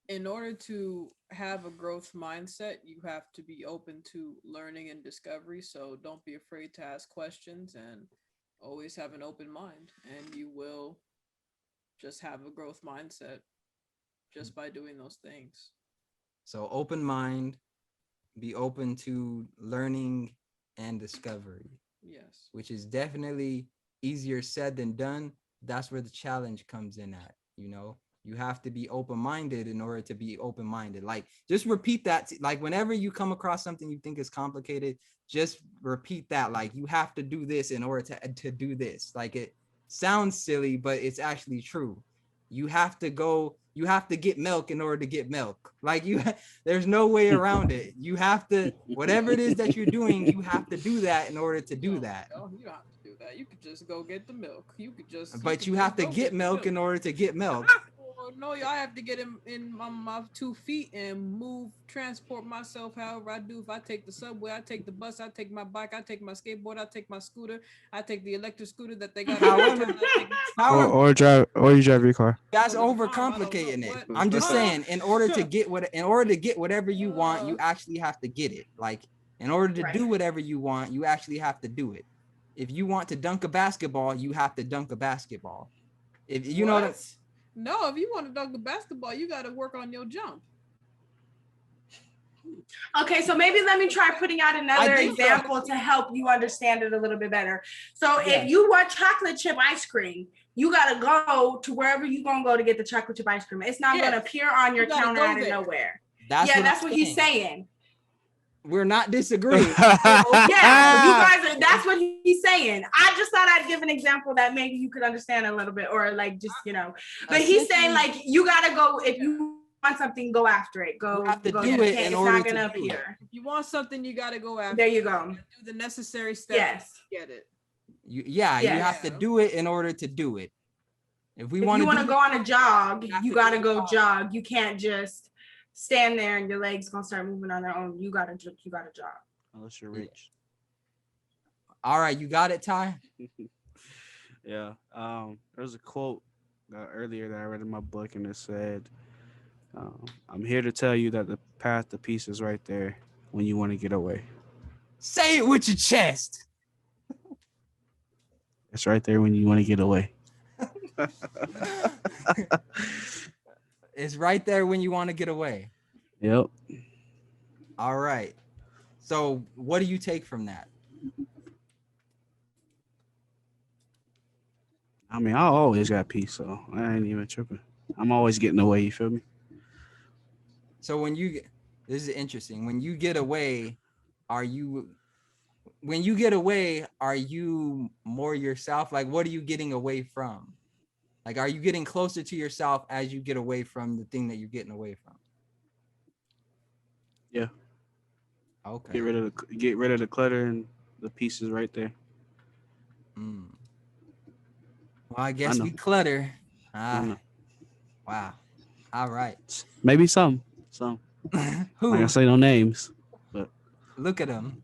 In order to have a growth mindset, you have to be open to learning and discovery. So don't be afraid to ask questions and always have an open mind, and you will just have a growth mindset just by doing those things. So open mind, be open to learning and discovery. Yes. Which is definitely easier said than done. That's where the challenge comes in at, you know. You have to be open-minded in order to be open-minded. Like, just repeat that. Like, whenever you come across something you think is complicated, just repeat that. Like, you have to do this in order to do this. Like, it sounds silly, but it's actually true. You have to get milk in order to get milk. Like, there's no way around it. You have to, whatever it is that you're doing, you have to do that in order to do that. No, you don't have to do that. You could just go get the milk. But you have to get milk in order to get milk. No, I have to get him in my 2 feet and transport myself however I do. If I take the subway, I take the bus, I take my bike, I take my skateboard, I take my scooter, I take the electric scooter that they got. Or you drive your car. That's overcomplicating it. I'm just saying, in order to get whatever you want, you actually have to get it. Like, in order to do whatever you want, you actually have to do it. If you want to dunk a basketball, you have to dunk a basketball. If you know what? No, if you want to dunk the basketball, you got to work on your jump. Okay, so maybe let me try putting out another think so. example to help you understand it a little bit better. So Yeah. if you want chocolate chip ice cream, you gotta go to wherever you're gonna go to get the chocolate chip ice cream. It's not Yes. gonna appear on your You gotta counter go out of there. nowhere. That's That's what I'm he's saying. We're not disagreeing. Yeah, you guys are, that's what he's saying. I just thought I'd give an example that maybe you could understand a little bit, or like just, you know, but he's saying like you gotta go, if you want something, go after it. Go, You have to go do get it in It's order not to gonna do it. appear. If you want something, you gotta go after. There you go. Do the necessary steps. Yes. To get it. You have to do it in order to do it. If you want to go on a jog, you gotta go jog. You can't just stand there and your legs gonna start moving on their own. You gotta jog. Unless you're rich. All right, you got it, Ty? Yeah. There's a quote earlier that I read in my book, and it said, I'm here to tell you that the path to peace is right there when you want to get away. Say it with your chest. It's right there when you want to get away. It's right there when you want to get away. Yep. All right. So what do you take from that? I mean, I always got peace, so I ain't even tripping. I'm always getting away, you feel me? So when you this is interesting. When you get away, are you more yourself? Like, what are you getting away from? Like, are you getting closer to yourself as you get away from the thing that you're getting away from? Yeah. Okay. Get rid of the clutter and the pieces right there. Well, I guess we clutter. Wow. All right. Maybe some. Who? Like I say no names, but look at him.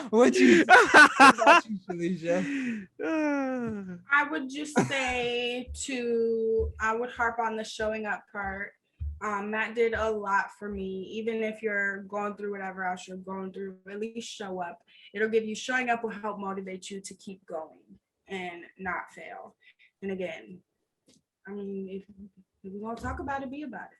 What you about you, Felicia? I would just say I would harp on the showing up part. That did a lot for me. Even if you're going through whatever else you're going through, at least show up. Showing up will help motivate you to keep going and not fail. And again, I mean, if we're gonna talk about it, be about it.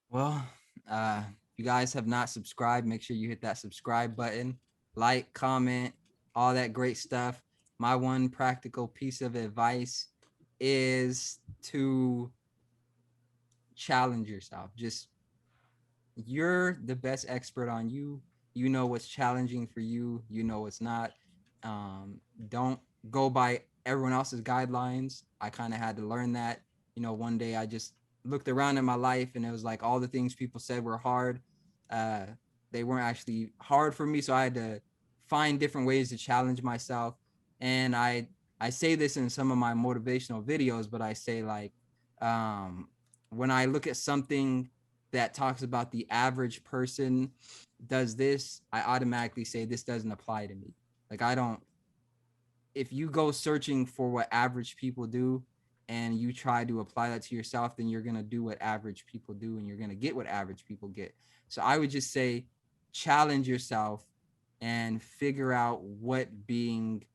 Well, if you guys have not subscribed, make sure you hit that subscribe button, like, comment, all that great stuff. My one practical piece of advice is to challenge yourself. Just, you're the best expert on you. You know what's challenging for you. You know what's not. Don't go by everyone else's guidelines. I kind of had to learn that. One day I just looked around in my life and it was like all the things people said were hard. They weren't actually hard for me. So I had to find different ways to challenge myself. And I say this in some of my motivational videos, but I say like, when I look at something that talks about the average person does this, I automatically say this doesn't apply to me. Like, if you go searching for what average people do and you try to apply that to yourself, then you're going to do what average people do and you're going to get what average people get. So I would just say challenge yourself and figure out what being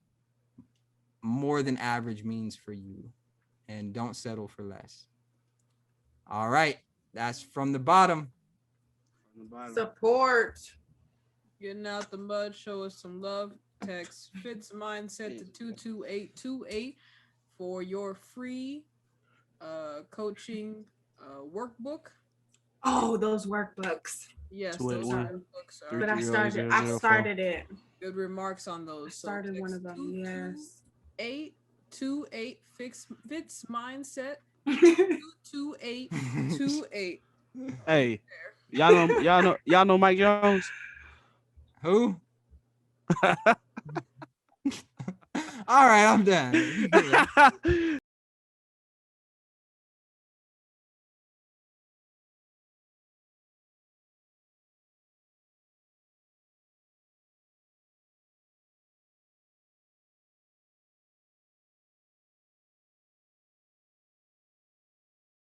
more than average means for you, and don't settle for less. All right. That's from the bottom. Support. Getting out the mud, show us some love. Text FITZMINDSET to 22828 for your free coaching workbook. Oh, those workbooks. Yes, those workbooks are. But I started it. Good remarks on those. Started one of them. Yes. 828 FITZMINDSET 22828. Hey, y'all know Mike Jones? Who? All right, I'm done.